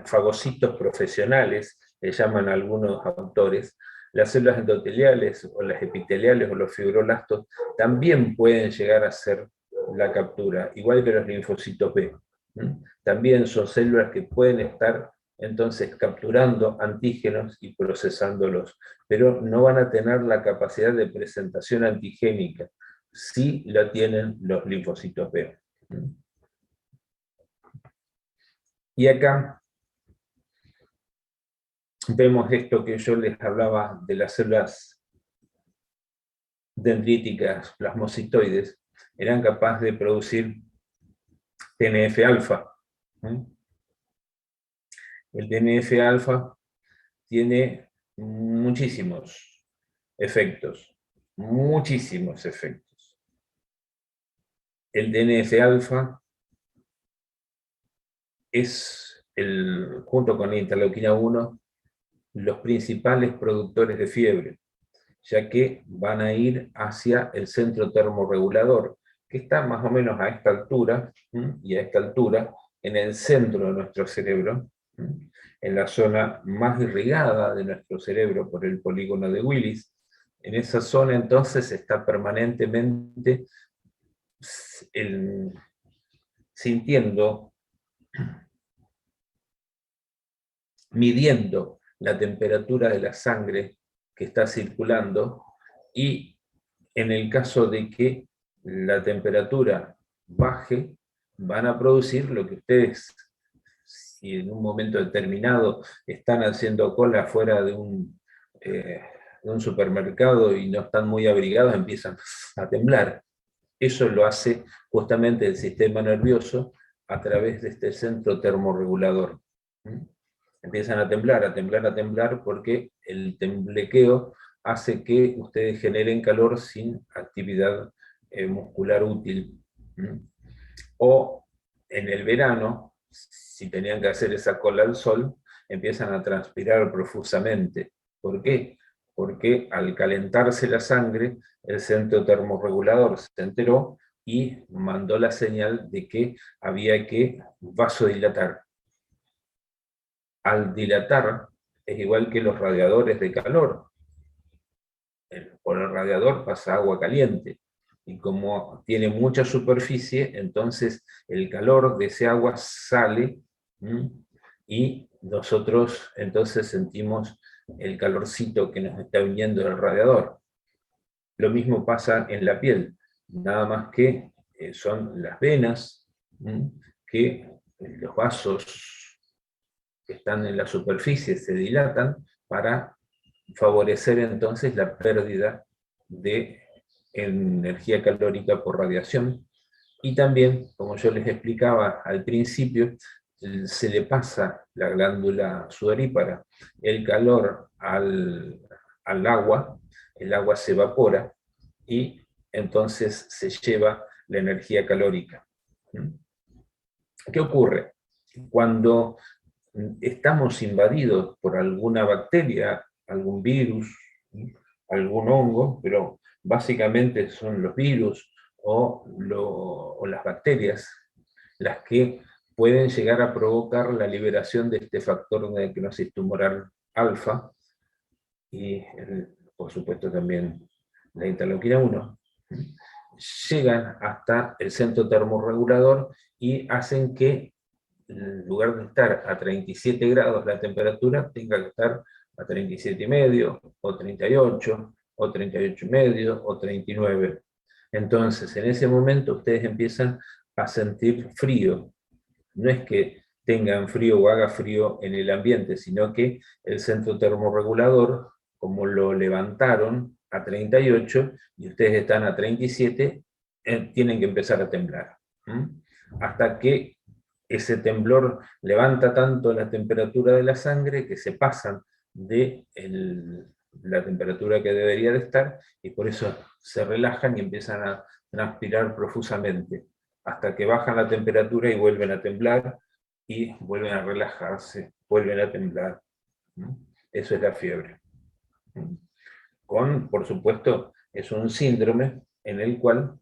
fagocitos profesionales, le llaman algunos autores, las células endoteliales o las epiteliales o los fibroblastos también pueden llegar a ser la captura, igual que los linfocitos B. También son células que pueden estar entonces capturando antígenos y procesándolos, pero no van a tener la capacidad de presentación antigénica. Sí la tienen los linfocitos B. Y acá vemos esto que yo les hablaba de las células dendríticas plasmocitoides, eran capaces de producir TNF-alfa. El TNF-alfa tiene muchísimos efectos, muchísimos efectos. el TNF-alfa es, junto con la interleuquina 1, los principales productores de fiebre, ya que van a ir hacia el centro termorregulador, que está más o menos a esta altura, y a esta altura, en el centro de nuestro cerebro, en la zona más irrigada de nuestro cerebro por el polígono de Willis. En esa zona entonces está permanentemente sintiendo, midiendo la temperatura de la sangre que está circulando, y en el caso de que la temperatura baje, van a producir lo que ustedes, si en un momento determinado están haciendo cola fuera de un supermercado y no están muy abrigados, empiezan a temblar. Eso lo hace justamente el sistema nervioso a través de este centro termorregulador. Empiezan a temblar, a temblar, a temblar, porque el temblequeo hace que ustedes generen calor sin actividad muscular útil. O en el verano, si tenían que hacer esa cola al sol, empiezan a transpirar profusamente. ¿Por qué? Porque al calentarse la sangre, el centro termorregulador se enteró y mandó la señal de que había que vasodilatar. Al dilatar, es igual que los radiadores de calor. Por el radiador pasa agua caliente, y como tiene mucha superficie, entonces el calor de ese agua sale, y nosotros entonces sentimos el calorcito que nos está viniendo del radiador. Lo mismo pasa en la piel, nada más que son las venas, que los vasos que están en la superficie se dilatan para favorecer entonces la pérdida de energía calórica por radiación. Y también, como yo les explicaba al principio, se le pasa la glándula sudorípara el calor al agua, el agua se evapora y entonces se lleva la energía calórica. ¿Qué ocurre? Cuando estamos invadidos por alguna bacteria, algún virus, algún hongo, pero básicamente son los virus o las bacterias las que pueden llegar a provocar la liberación de este factor de necrosis tumoral alfa, y por supuesto también la interleuquina 1, llegan hasta el centro termorregulador y hacen que, en lugar de estar a 37 grados la temperatura, tenga que estar a 37,5, o 38, o 38,5, o 39. Entonces, en ese momento ustedes empiezan a sentir frío. No es que tengan frío o haga frío en el ambiente, sino que el centro termorregulador, como lo levantaron a 38 y ustedes están a 37, tienen que empezar a temblar. Hasta que ese temblor levanta tanto la temperatura de la sangre que se pasan de la temperatura que debería de estar, y por eso se relajan y empiezan a transpirar profusamente, hasta que bajan la temperatura y vuelven a temblar, y vuelven a relajarse, vuelven a temblar. Eso es la fiebre. Por supuesto, es un síndrome en el cual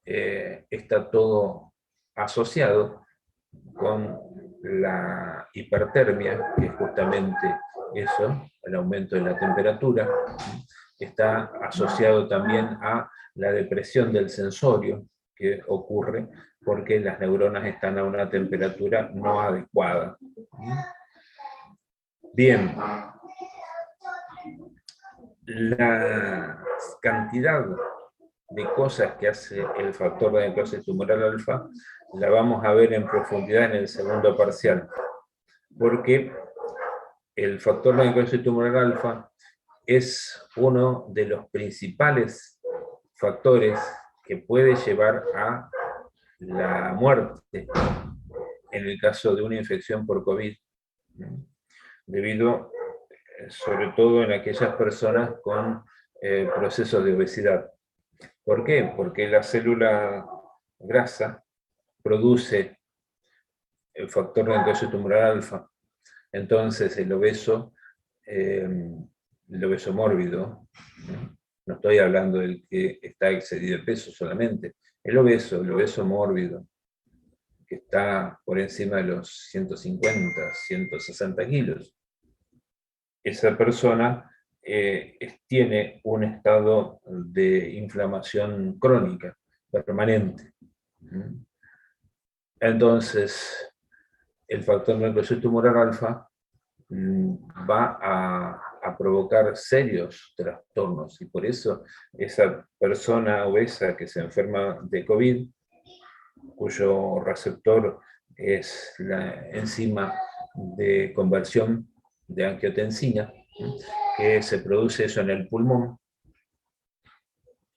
está todo asociado con la hipertermia, que es justamente eso, el aumento de la temperatura. Está asociado también a la depresión del sensorio, que ocurre porque las neuronas están a una temperatura no adecuada. Bien, la cantidad de cosas que hace el factor de necrosis tumoral alfa la vamos a ver en profundidad en el segundo parcial, porque el factor de necrosis tumoral alfa es uno de los principales factores que puede llevar a la muerte en el caso de una infección por COVID, debido sobre todo en aquellas personas con procesos de obesidad. ¿Por qué? Porque la célula grasa, produce el factor de necrosis tumoral alfa. Entonces el obeso mórbido, no estoy hablando del que está excedido de peso solamente, el obeso mórbido, que está por encima de los 150, 160 kilos, esa persona tiene un estado de inflamación crónica, permanente. Entonces, el factor de necrosis tumoral alfa va a provocar serios trastornos, y por eso esa persona obesa que se enferma de COVID, cuyo receptor es la enzima de conversión de angiotensina, que se produce eso en el pulmón,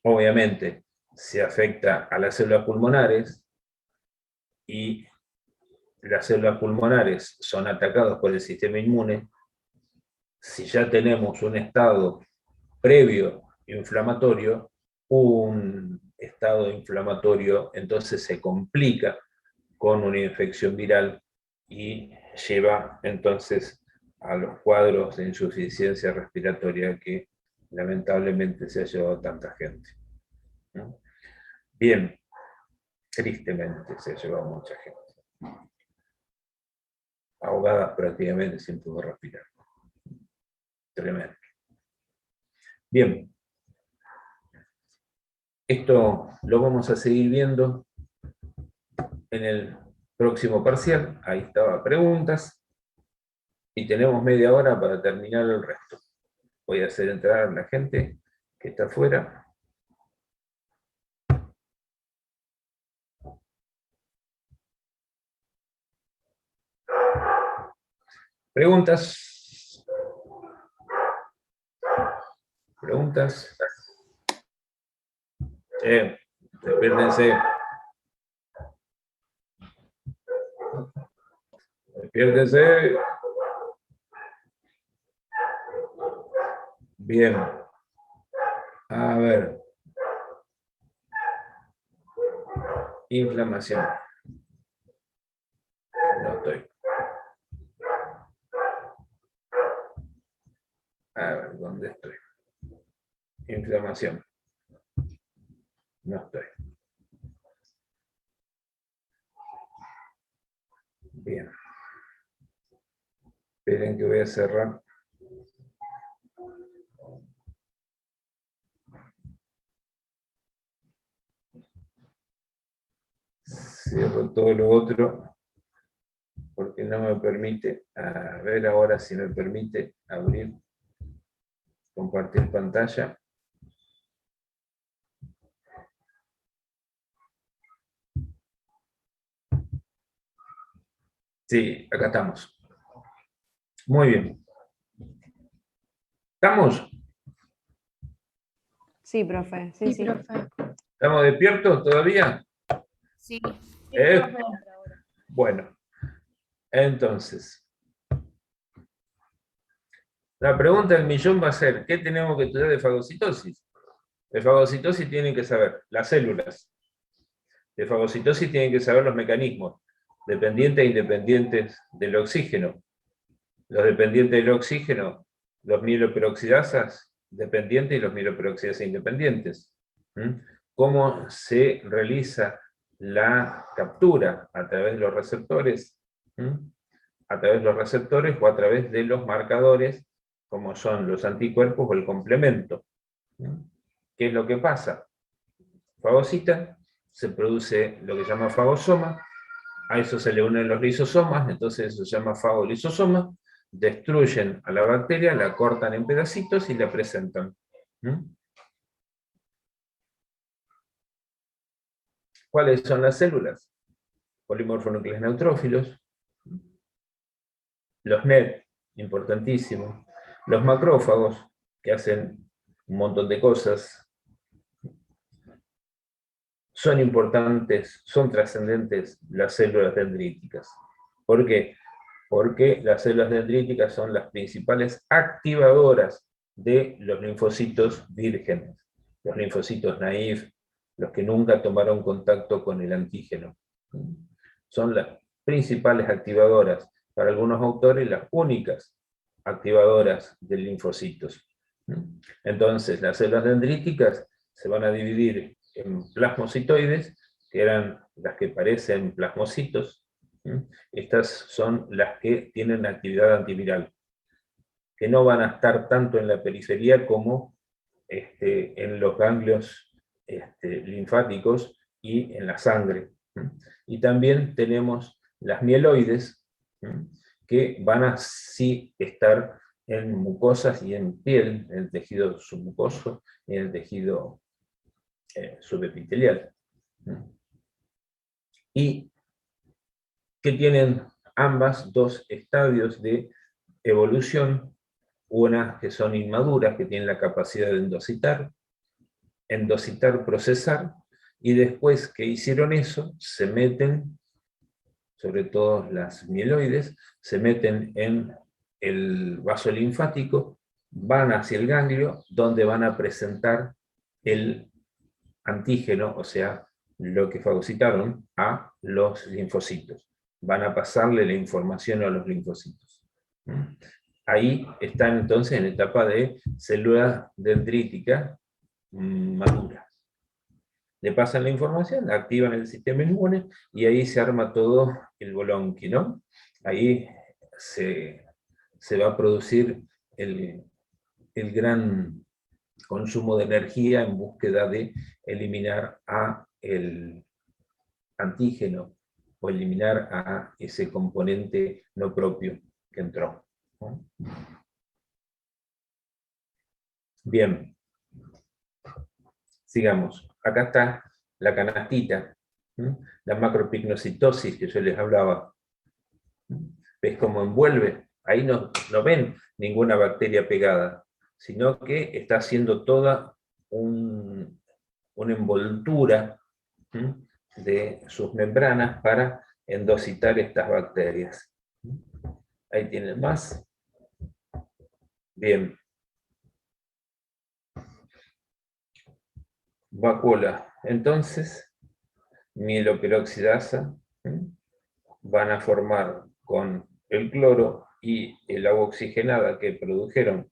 obviamente se afecta a las células pulmonares, y las células pulmonares son atacadas por el sistema inmune. Si ya tenemos un estado previo inflamatorio, un estado inflamatorio entonces se complica con una infección viral y lleva entonces a los cuadros de insuficiencia respiratoria que lamentablemente se ha llevado a tanta gente, ¿no? Bien, tristemente se ha llevado mucha gente, ahogadas prácticamente sin poder respirar. Tremendo. Bien, esto lo vamos a seguir viendo en el próximo parcial. Ahí estaba preguntas, y tenemos media hora para terminar el resto. Voy a hacer entrar a la gente que está afuera. ¿Preguntas? ¿Preguntas? Despiértense. Despiértense. Bien. A ver. Inflamación. No estoy. A ver, ¿dónde estoy? Inflamación. No estoy. Bien. Esperen que voy a cerrar. Cierro todo lo otro, porque no me permite. A ver ahora si me permite abrir, compartir pantalla. Sí, acá estamos. Muy bien. ¿Estamos? Sí, profe. Sí, sí. profe. ¿Estamos despiertos todavía? Sí. Bueno, entonces, la pregunta del millón va a ser, ¿qué tenemos que estudiar de fagocitosis? De fagocitosis tienen que saber las células. De fagocitosis tienen que saber los mecanismos, dependientes e independientes del oxígeno. Los dependientes del oxígeno, los mieloperoxidasas dependientes y los mieloperoxidasas independientes. ¿Cómo se realiza la captura? A través de los receptores. A través de los receptores o a través de los marcadores, como son los anticuerpos o el complemento. ¿Qué es lo que pasa? Fagocita, se produce lo que se llama fagosoma, a eso se le unen los lisosomas, entonces eso se llama fagolisosoma, destruyen a la bacteria, la cortan en pedacitos y la presentan. ¿Cuáles son las células? Polimorfonucleares neutrófilos, los NET, importantísimo, los macrófagos, que hacen un montón de cosas, son importantes, son trascendentes las células dendríticas. ¿Por qué? Porque las células dendríticas son las principales activadoras de los linfocitos vírgenes, los linfocitos naïf, los que nunca tomaron contacto con el antígeno. Son las principales activadoras, para algunos autores las únicas activadoras de linfocitos. Entonces, las células dendríticas se van a dividir en plasmocitoides, que eran las que parecen plasmocitos. Estas son las que tienen actividad antiviral, que no van a estar tanto en la periferia como en los ganglios linfáticos y en la sangre. Y también tenemos las mieloides, que van a sí estar en mucosas y en piel, en el tejido submucoso y en el tejido subepitelial. Y que tienen ambas dos estadios de evolución, unas que son inmaduras, que tienen la capacidad de endocitar, procesar, y después que hicieron eso, se meten, sobre todo las mieloides, se meten en el vaso linfático, van hacia el ganglio, donde van a presentar el antígeno, o sea, lo que fagocitaron, a los linfocitos. Van a pasarle la información a los linfocitos. Ahí están entonces en etapa de célula dendrítica madura. Le pasan la información, activan el sistema inmune, y ahí se arma todo el bolonqui, ¿no? Ahí se va a producir el gran consumo de energía en búsqueda de eliminar a el antígeno, o eliminar a ese componente no propio que entró. Bien, sigamos. Acá está la canastita, la macropigmocitosis que yo les hablaba. ¿Ves cómo envuelve? Ahí no ven ninguna bacteria pegada, sino que está haciendo toda una envoltura de sus membranas para endocitar estas bacterias. Ahí tienen más. Bien. Vacuola. Entonces, mieloperoxidasa van a formar con el cloro y el agua oxigenada que produjeron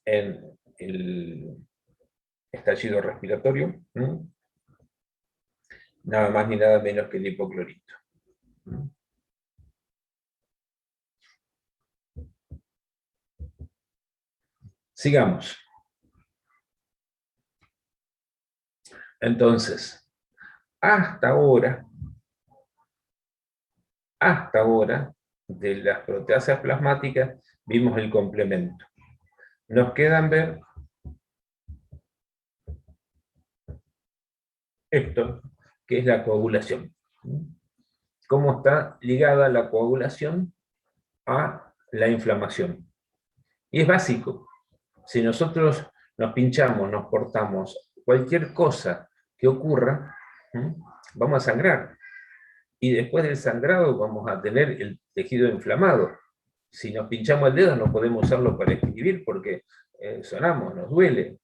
en el estallido respiratorio, nada más ni nada menos que el hipoclorito. Sigamos. Entonces, hasta ahora, de las proteasas plasmáticas, vimos el complemento. Nos quedan ver esto, que es la coagulación. ¿Cómo está ligada la coagulación a la inflamación? Y es básico. Si nosotros nos pinchamos, nos cortamos, cualquier cosa que ocurra, vamos a sangrar. Y después del sangrado vamos a tener el tejido inflamado. Si nos pinchamos el dedo no podemos usarlo para escribir porque sonamos, nos duele.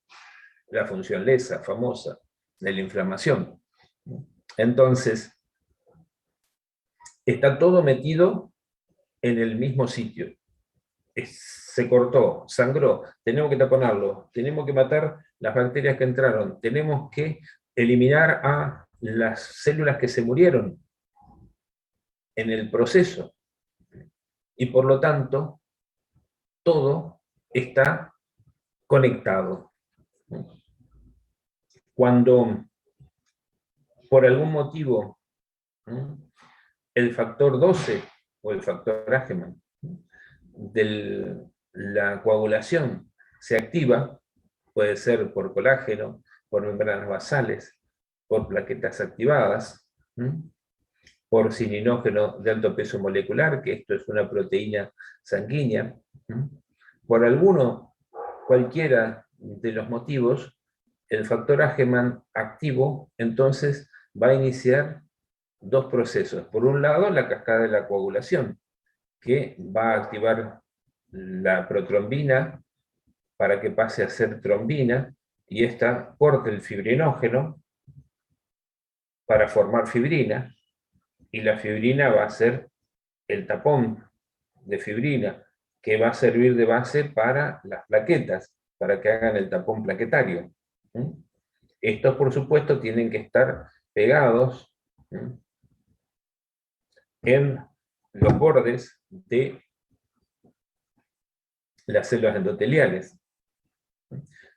La función lesa, famosa, de la inflamación. Entonces, está todo metido en el mismo sitio. Se cortó, sangró, tenemos que taponarlo, tenemos que matar las bacterias que entraron, tenemos que eliminar a las células que se murieron en el proceso. Y por lo tanto, todo está conectado. Cuando por algún motivo el factor 12 o el factor Ageman de la coagulación se activa, puede ser por colágeno, por membranas basales, por plaquetas activadas, por cininógeno de alto peso molecular, que esto es una proteína sanguínea, por cualquiera de los motivos, el factor Ageman activo, entonces va a iniciar dos procesos. Por un lado, la cascada de la coagulación, que va a activar la protrombina para que pase a ser trombina, y esta corta el fibrinógeno, para formar fibrina, y la fibrina va a ser el tapón de fibrina, que va a servir de base para las plaquetas, para que hagan el tapón plaquetario. Estos, por supuesto, tienen que estar pegados en los bordes de las células endoteliales.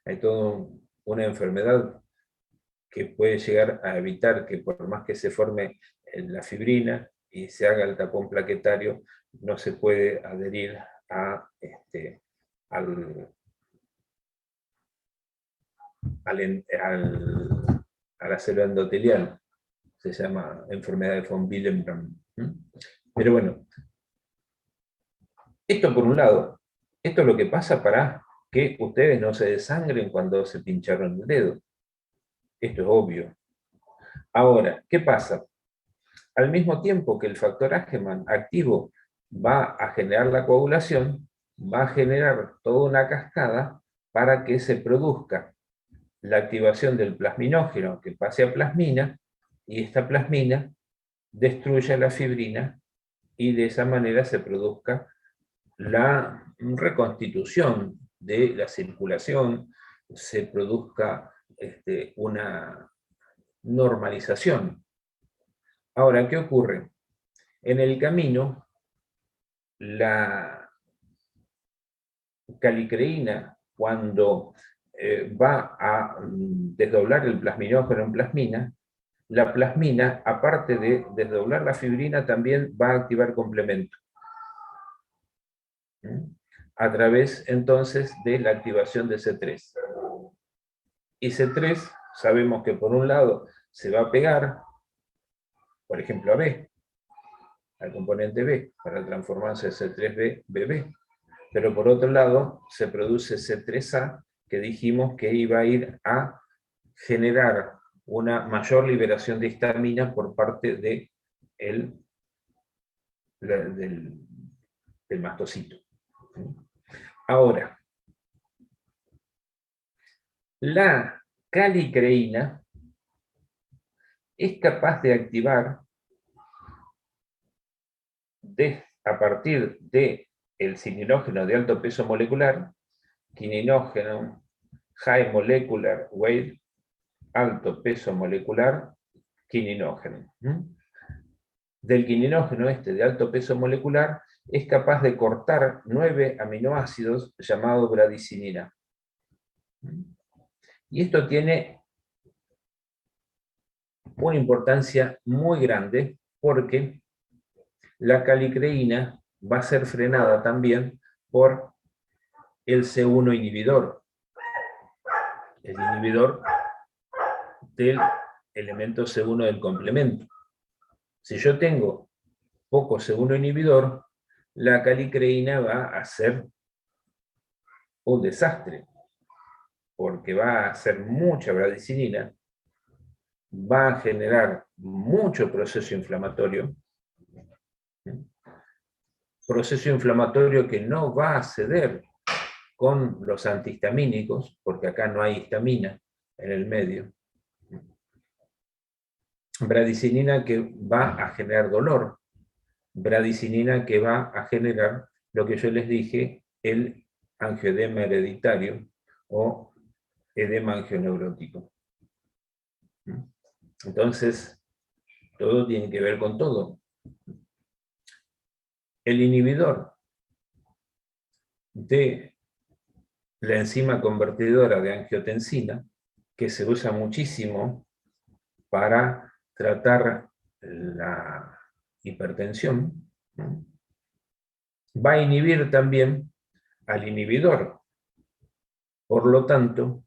Hay toda una enfermedad que puede llegar a evitar que, por más que se forme la fibrina y se haga el tapón plaquetario, no se puede adherir a, a la célula endotelial. Se llama enfermedad de von Willebrand. Pero bueno, esto por un lado. Esto es lo que pasa para que ustedes no se desangren cuando se pincharon el dedo. Esto es obvio. Ahora, ¿qué pasa? Al mismo tiempo que el factor Angelman activo va a generar la coagulación, va a generar toda una cascada para que se produzca la activación del plasminógeno que pase a plasmina, y esta plasmina destruya la fibrina, y de esa manera se produzca la reconstitución de la circulación, se produzca una normalización. Ahora, ¿qué ocurre? En el camino, la calicreína, cuando va a desdoblar el plasminógeno en plasmina, la plasmina, aparte de desdoblar la fibrina, también va a activar complemento. A través, entonces, de la activación de C3. Y C3, sabemos que por un lado se va a pegar, por ejemplo, a B, al componente B, para transformarse C3B, pero por otro lado se produce C3A, que dijimos que iba a ir a generar una mayor liberación de histamina por parte del mastocito. Ahora, la calicreína es capaz de activar a partir del quininógeno de alto peso molecular, quininógeno high molecular weight, alto peso molecular, quininógeno. Del quininógeno de alto peso molecular es capaz de cortar 9 aminoácidos llamados bradicinina. Y esto tiene una importancia muy grande porque la calicreína va a ser frenada también por el C1 inhibidor, el inhibidor del elemento C1 del complemento. Si yo tengo poco C1 inhibidor, la calicreína va a ser un desastre, porque va a hacer mucha bradicinina, va a generar mucho proceso inflamatorio que no va a ceder con los antihistamínicos, porque acá no hay histamina en el medio. Bradicinina que va a generar dolor, bradicinina que va a generar lo que yo les dije, el angioedema hereditario o edema angioneurótico. Entonces, todo tiene que ver con todo. El inhibidor de la enzima convertidora de angiotensina, que se usa muchísimo para tratar la hipertensión, va a inhibir también al inhibidor. Por lo tanto,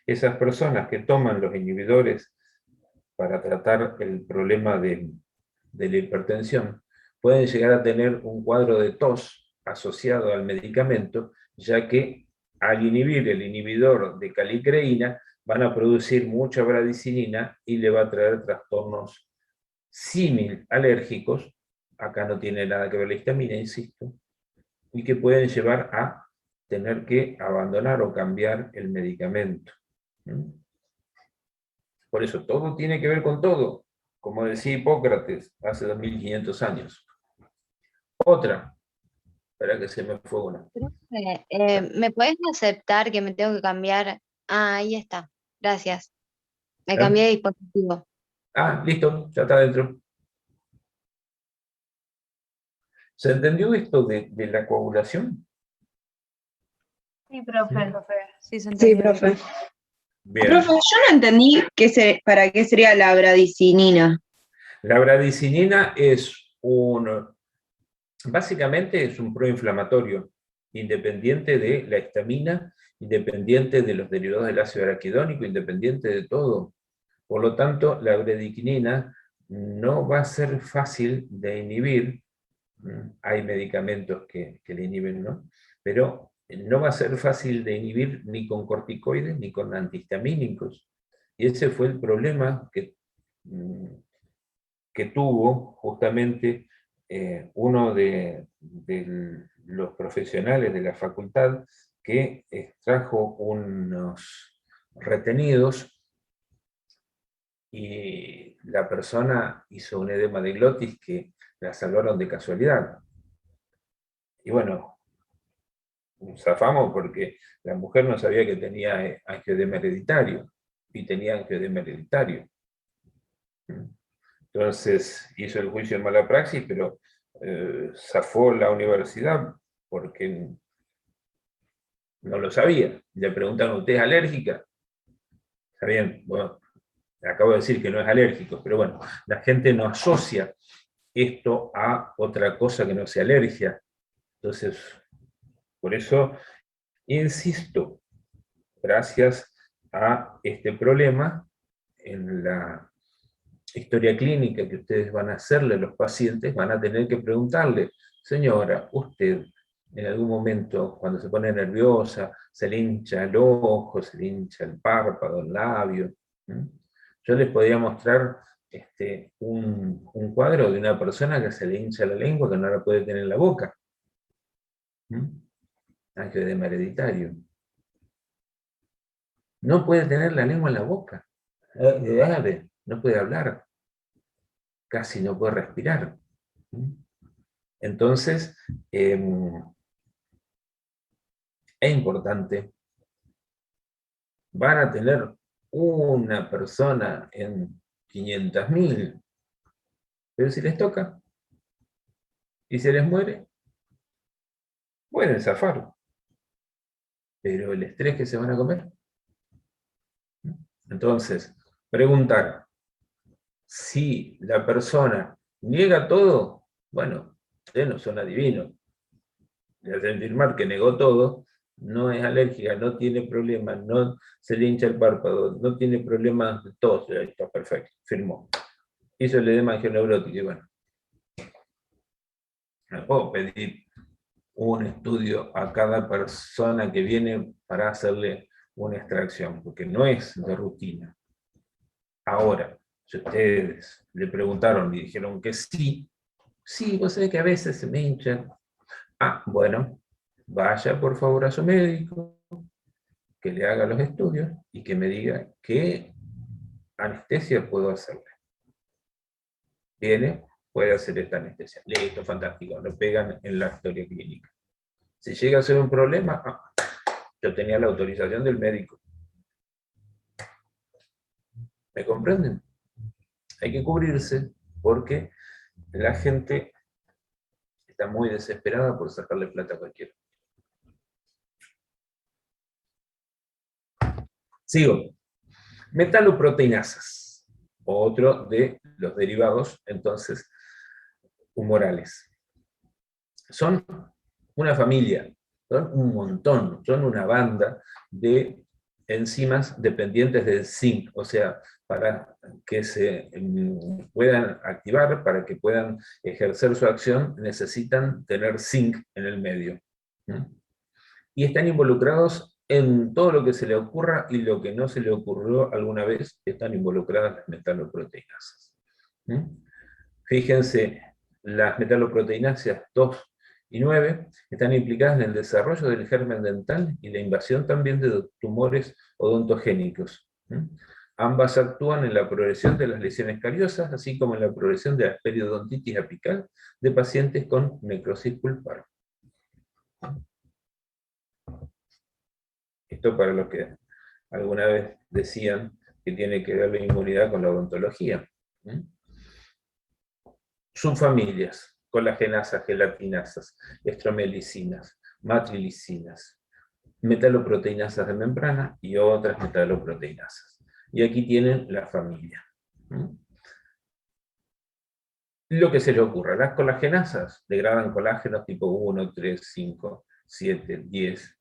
esas personas que toman los inhibidores para tratar el problema de la hipertensión pueden llegar a tener un cuadro de tos asociado al medicamento, ya que al inhibir el inhibidor de calicreína van a producir mucha bradicinina y le va a traer trastornos alérgicos, acá no tiene nada que ver la histamina, insisto, y que pueden llevar a tener que abandonar o cambiar el medicamento. Por eso, todo tiene que ver con todo, como decía Hipócrates hace 2500 años. Otra, espera que se me fue una. ¿Me puedes aceptar que me tengo que cambiar? Ah, ahí está. Gracias. Me cambié de dispositivo. Ah, listo, ya está dentro. ¿Se entendió esto de la coagulación? Sí, profe. Sí, se Sí, entendió. profe. Bien. Profe, yo no entendí para qué sería la bradicinina. La bradicinina básicamente es un proinflamatorio, independiente de la histamina, independiente de los derivados del ácido araquidónico, independiente de todo. Por lo tanto, la bradiquinina no va a ser fácil de inhibir. Hay medicamentos que le inhiben, ¿no? Pero no va a ser fácil de inhibir ni con corticoides ni con antihistamínicos. Y ese fue el problema que tuvo justamente uno de los profesionales de la facultad que extrajo unos retenidos y la persona hizo un edema de glotis que la salvaron de casualidad. Y bueno, zafamos porque la mujer no sabía que tenía angioedema hereditario, y tenía angioedema hereditario. Entonces hizo el juicio en mala praxis, pero zafó la universidad porque no lo sabía. Le preguntan, ¿usted es alérgica? Está bien, bueno, acabo de decir que no es alérgico, pero bueno, la gente no asocia esto a otra cosa que no sea alergia. Entonces, por eso, insisto, gracias a este problema, en la historia clínica que ustedes van a hacerle a los pacientes, van a tener que preguntarle, señora, usted en algún momento, cuando se pone nerviosa, se le hincha el ojo, se le hincha el párpado, el labio. Yo les podría mostrar un cuadro de una persona que se le hincha la lengua, que no la puede tener en la boca. Angioedema hereditario. No puede tener la lengua en la boca. No puede hablar. Casi no puede respirar. Entonces, es importante. Van a tener una persona en 500.000, pero si les toca y se les muere, pueden zafar. Pero el estrés que se van a comer. Entonces, preguntar si la persona niega todo, bueno, ustedes no son adivinos. Le hacen firmar que negó todo, no es alérgica, no tiene problemas, no se le hincha el párpado, no tiene problemas de tos, está perfecto, firmó. Hizo el edema angioneurótico y bueno. No puedo pedir un estudio a cada persona que viene para hacerle una extracción, porque no es de rutina. Ahora, si ustedes le preguntaron y dijeron que sí, vos sabés que a veces se me hinchan. Ah, bueno, vaya por favor a su médico, que le haga los estudios y que me diga qué anestesia puedo hacerle. Viene, puede hacer esta anestesia. Listo, fantástico, lo pegan en la historia clínica. Si llega a ser un problema, yo tenía la autorización del médico. ¿Me comprenden? Hay que cubrirse porque la gente está muy desesperada por sacarle plata a cualquiera. Sigo. Metaloproteinasas, otro de los derivados, entonces, humorales. Son una familia, son un montón, son una banda de enzimas dependientes del zinc, o sea, para que se puedan activar, para que puedan ejercer su acción, necesitan tener zinc en el medio. Y están involucrados en todo lo que se le ocurra y lo que no se le ocurrió alguna vez, están involucradas las metaloproteinasas. Fíjense, las metaloproteinasas 2 y 9 están implicadas en el desarrollo del germen dental y la invasión también de tumores odontogénicos. Ambas actúan en la progresión de las lesiones cariosas, así como en la progresión de la periodontitis apical de pacientes con necrosis pulpar. Esto para los que alguna vez decían que tiene que ver la inmunidad con la odontología. Subfamilias: colagenasas, gelatinasas, estromelicinas, matrilicinas, metaloproteinasas de membrana y otras metaloproteinasas. Y aquí tienen la familia. Lo que se le ocurra: las colagenasas degradan colágenos tipo 1, 3, 5, 7, 10.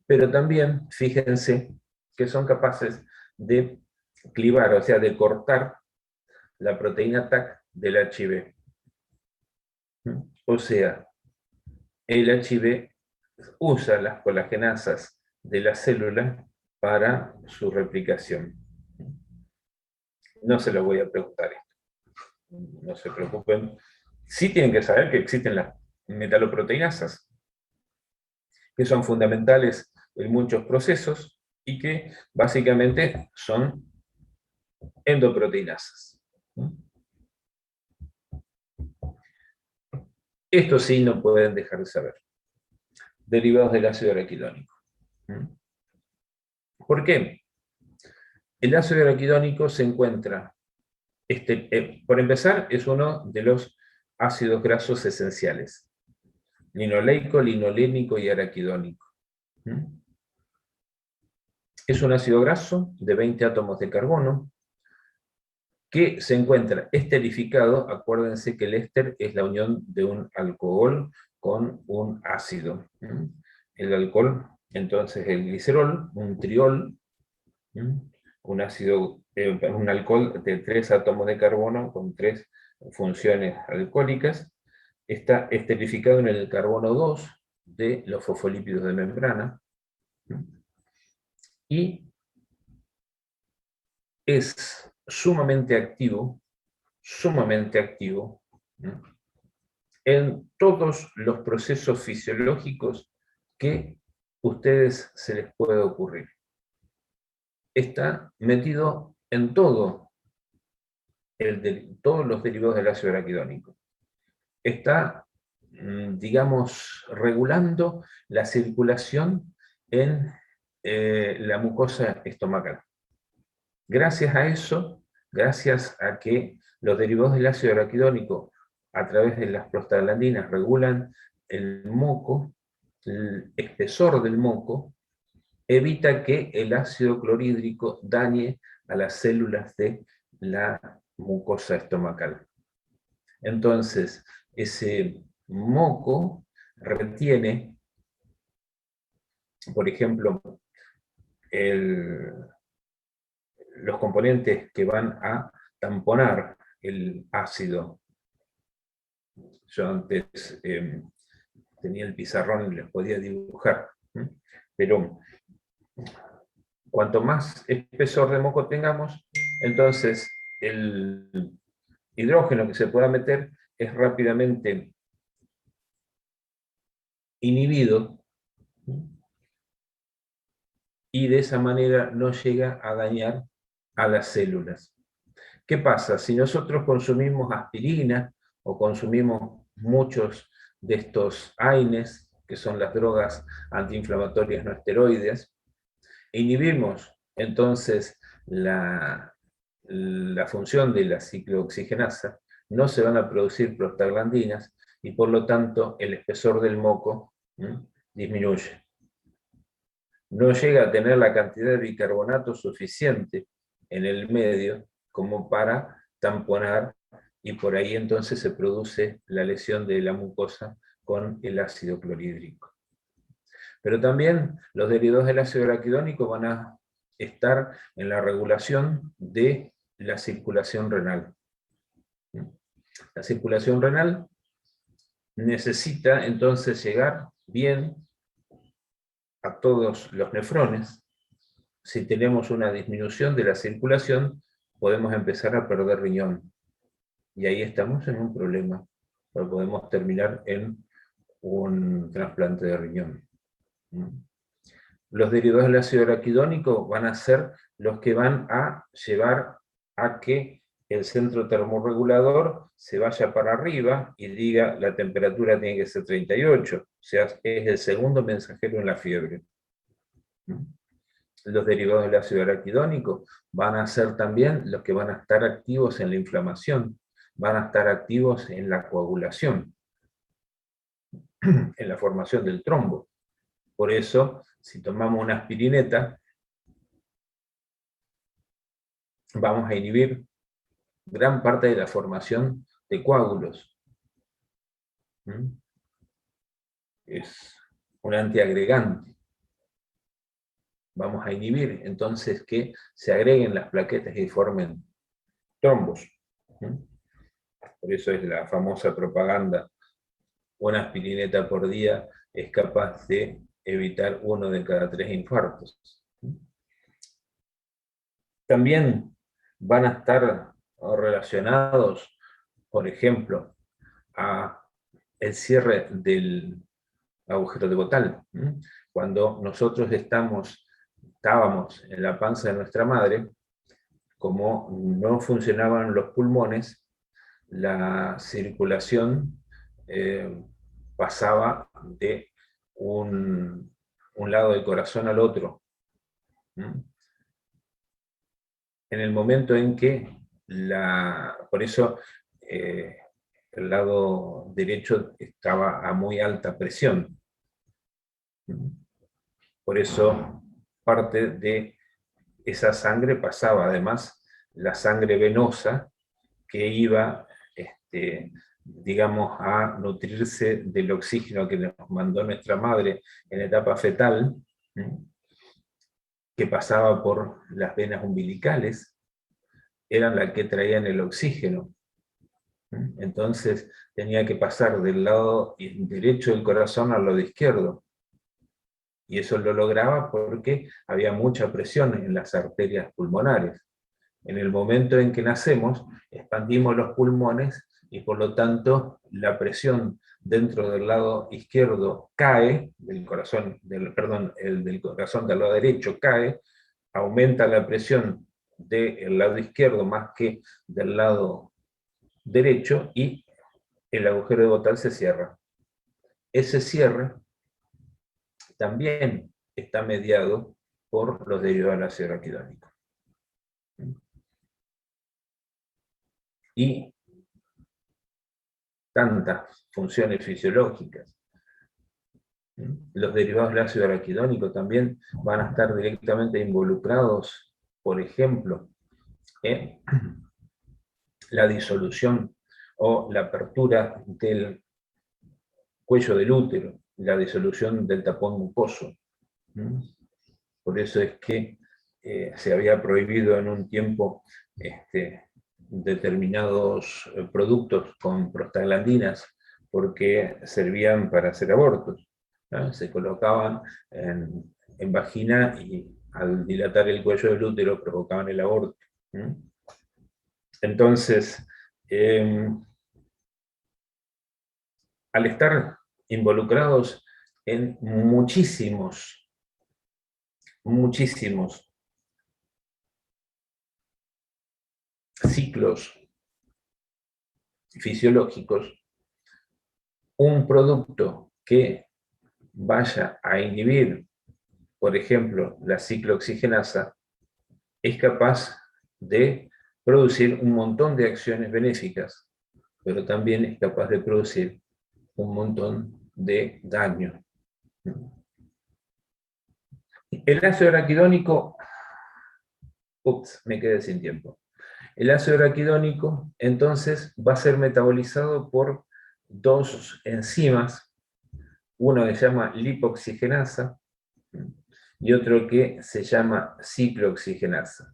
Pero también, fíjense, que son capaces de clivar, o sea, de cortar la proteína TAC del HIV. O sea, el HIV usa las colagenasas de la célula para su replicación. No se lo voy a preguntar esto. No se preocupen. Sí tienen que saber que existen las metaloproteinasas, que son fundamentales en muchos procesos y que básicamente son endoproteinasas. Esto sí no pueden dejar de saber. Derivados del ácido araquidónico. ¿Por qué? El ácido araquidónico se encuentra, por empezar, es uno de los ácidos grasos esenciales: linoleico, linolénico y araquidónico. Es un ácido graso de 20 átomos de carbono que se encuentra esterificado. Acuérdense que el éster es la unión de un alcohol con un ácido. El alcohol, entonces el glicerol, un triol, un ácido, un alcohol de 3 átomos de carbono con 3 funciones alcohólicas, está esterificado en el carbono 2 de los fosfolípidos de membrana, y es sumamente activo en todos los procesos fisiológicos que ustedes se les puede ocurrir. Está metido en todos los derivados del ácido araquidónico. Está, digamos, regulando la circulación en la mucosa estomacal. Gracias a eso, gracias a que los derivados del ácido araquidónico a través de las prostaglandinas regulan el moco, el espesor del moco, evita que el ácido clorhídrico dañe a las células de la mucosa estomacal. Entonces, ese moco retiene, por ejemplo, los componentes que van a tamponar el ácido. Yo antes tenía el pizarrón y les podía dibujar, pero cuanto más espesor de moco tengamos, entonces el hidrógeno que se pueda meter es rápidamente inhibido, y de esa manera no llega a dañar a las células. ¿Qué pasa? Si nosotros consumimos aspirina o consumimos muchos de estos AINES, que son las drogas antiinflamatorias no esteroides, inhibimos entonces la función de la ciclooxigenasa, no se van a producir prostaglandinas y por lo tanto el espesor del moco disminuye. No llega a tener la cantidad de bicarbonato suficiente en el medio como para tamponar, y por ahí entonces se produce la lesión de la mucosa con el ácido clorhídrico. Pero también los derivados del ácido araquidónico van a estar en la regulación de la circulación renal. La circulación renal necesita entonces llegar bien a todos los nefrones. Si tenemos una disminución de la circulación, podemos empezar a perder riñón. Y ahí estamos en un problema, porque podemos terminar en un trasplante de riñón. Los derivados del ácido araquidónico van a ser los que van a llevar a que el centro termorregulador se vaya para arriba y diga la temperatura tiene que ser 38, o sea, es el segundo mensajero en la fiebre. Los derivados del ácido araquidónico van a ser también los que van a estar activos en la inflamación, van a estar activos en la coagulación, en la formación del trombo. Por eso, si tomamos una aspirineta, vamos a inhibir gran parte de la formación de coágulos. Es un antiagregante. Vamos a inhibir entonces que se agreguen las plaquetas y formen trombos. Por eso es la famosa propaganda: una aspirineta por día es capaz de evitar 1 de cada 3 infartos. También van a estar relacionados, por ejemplo, a el cierre del agujero de Bottal. Cuando nosotros estábamos en la panza de nuestra madre, como no funcionaban los pulmones, la circulación pasaba de un lado del corazón al otro. En el momento en que por eso el lado derecho estaba a muy alta presión. Por eso parte de esa sangre pasaba, además, la sangre venosa que iba, digamos, a nutrirse del oxígeno que nos mandó nuestra madre en etapa fetal, que pasaba por las venas umbilicales, eran las que traían el oxígeno. Entonces tenía que pasar del lado derecho del corazón al lado izquierdo. Y eso lo lograba porque había mucha presión en las arterias pulmonares. En el momento en que nacemos, expandimos los pulmones y por lo tanto la presión dentro del lado izquierdo cae, del corazón del corazón del lado derecho cae, aumenta la presión del lado izquierdo más que del lado derecho y el agujero de Bottal se cierra. Ese cierre también está mediado por los derivados del ácido araquidónico. Y tantas funciones fisiológicas. Los derivados del ácido araquidónico también van a estar directamente involucrados, por ejemplo, en la disolución o la apertura del cuello del útero, la disolución del tapón mucoso. Por eso es que se había prohibido en un tiempo determinados productos con prostaglandinas porque servían para hacer abortos, ¿no? Se colocaban en vagina y al dilatar el cuello del útero provocaban el aborto. Entonces, al estar involucrados en muchísimos ciclos fisiológicos, un producto que vaya a inhibir, por ejemplo, la ciclooxigenasa, es capaz de producir un montón de acciones benéficas, pero también es capaz de producir un montón de daño. El ácido araquidónico, me quedé sin tiempo. El ácido araquidónico, entonces, va a ser metabolizado por dos enzimas, uno que se llama lipoxigenasa y otro que se llama ciclooxigenasa.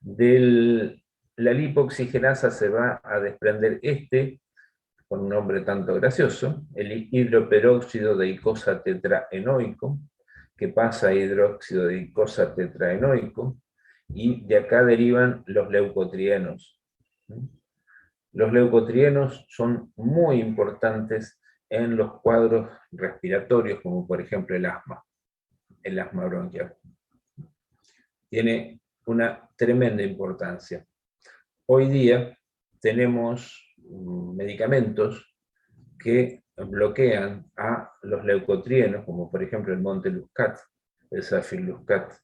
De la lipoxigenasa se va a desprender con un nombre tanto gracioso, el hidroperóxido de icosa tetraenoico, que pasa a hidróxido de icosa tetraenoico, y de acá derivan los leucotrienos. Los leucotrienos son muy importantes en los cuadros respiratorios, como por ejemplo el asma bronquial. Tiene una tremenda importancia. Hoy día tenemos medicamentos que bloquean a los leucotrienos, como por ejemplo el Monteluzcat, el Safirluzcat,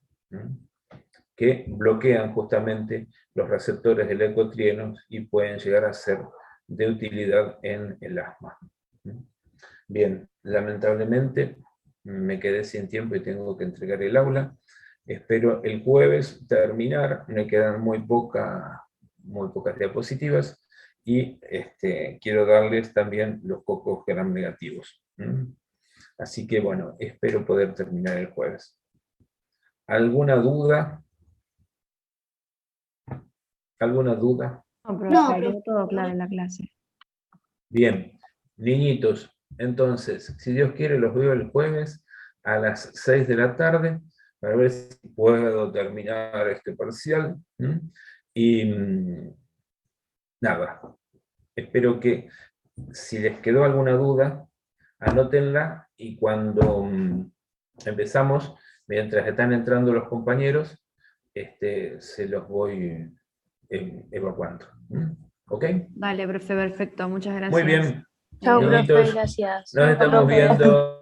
que bloquean justamente los receptores de leucotrienos y pueden llegar a ser de utilidad en el asma. Bien, lamentablemente me quedé sin tiempo y tengo que entregar el aula. Espero el jueves terminar, me quedan muy pocas diapositivas, y quiero darles también los cocos gram negativos. Así que bueno, espero poder terminar el jueves. ¿Alguna duda? ¿Alguna duda? No, profe, quedó todo claro en la clase. Bien, niñitos, entonces, si Dios quiere, los veo el jueves a las 6 de la tarde, para ver si puedo terminar este parcial. Y nada, espero que si les quedó alguna duda, anótenla, y cuando empezamos, mientras están entrando los compañeros, se los voy evacuando. ¿Ok? Vale, profe, perfecto. Muchas gracias. Muy bien. Chao, profe, Niñitos, gracias. nos estamos viendo.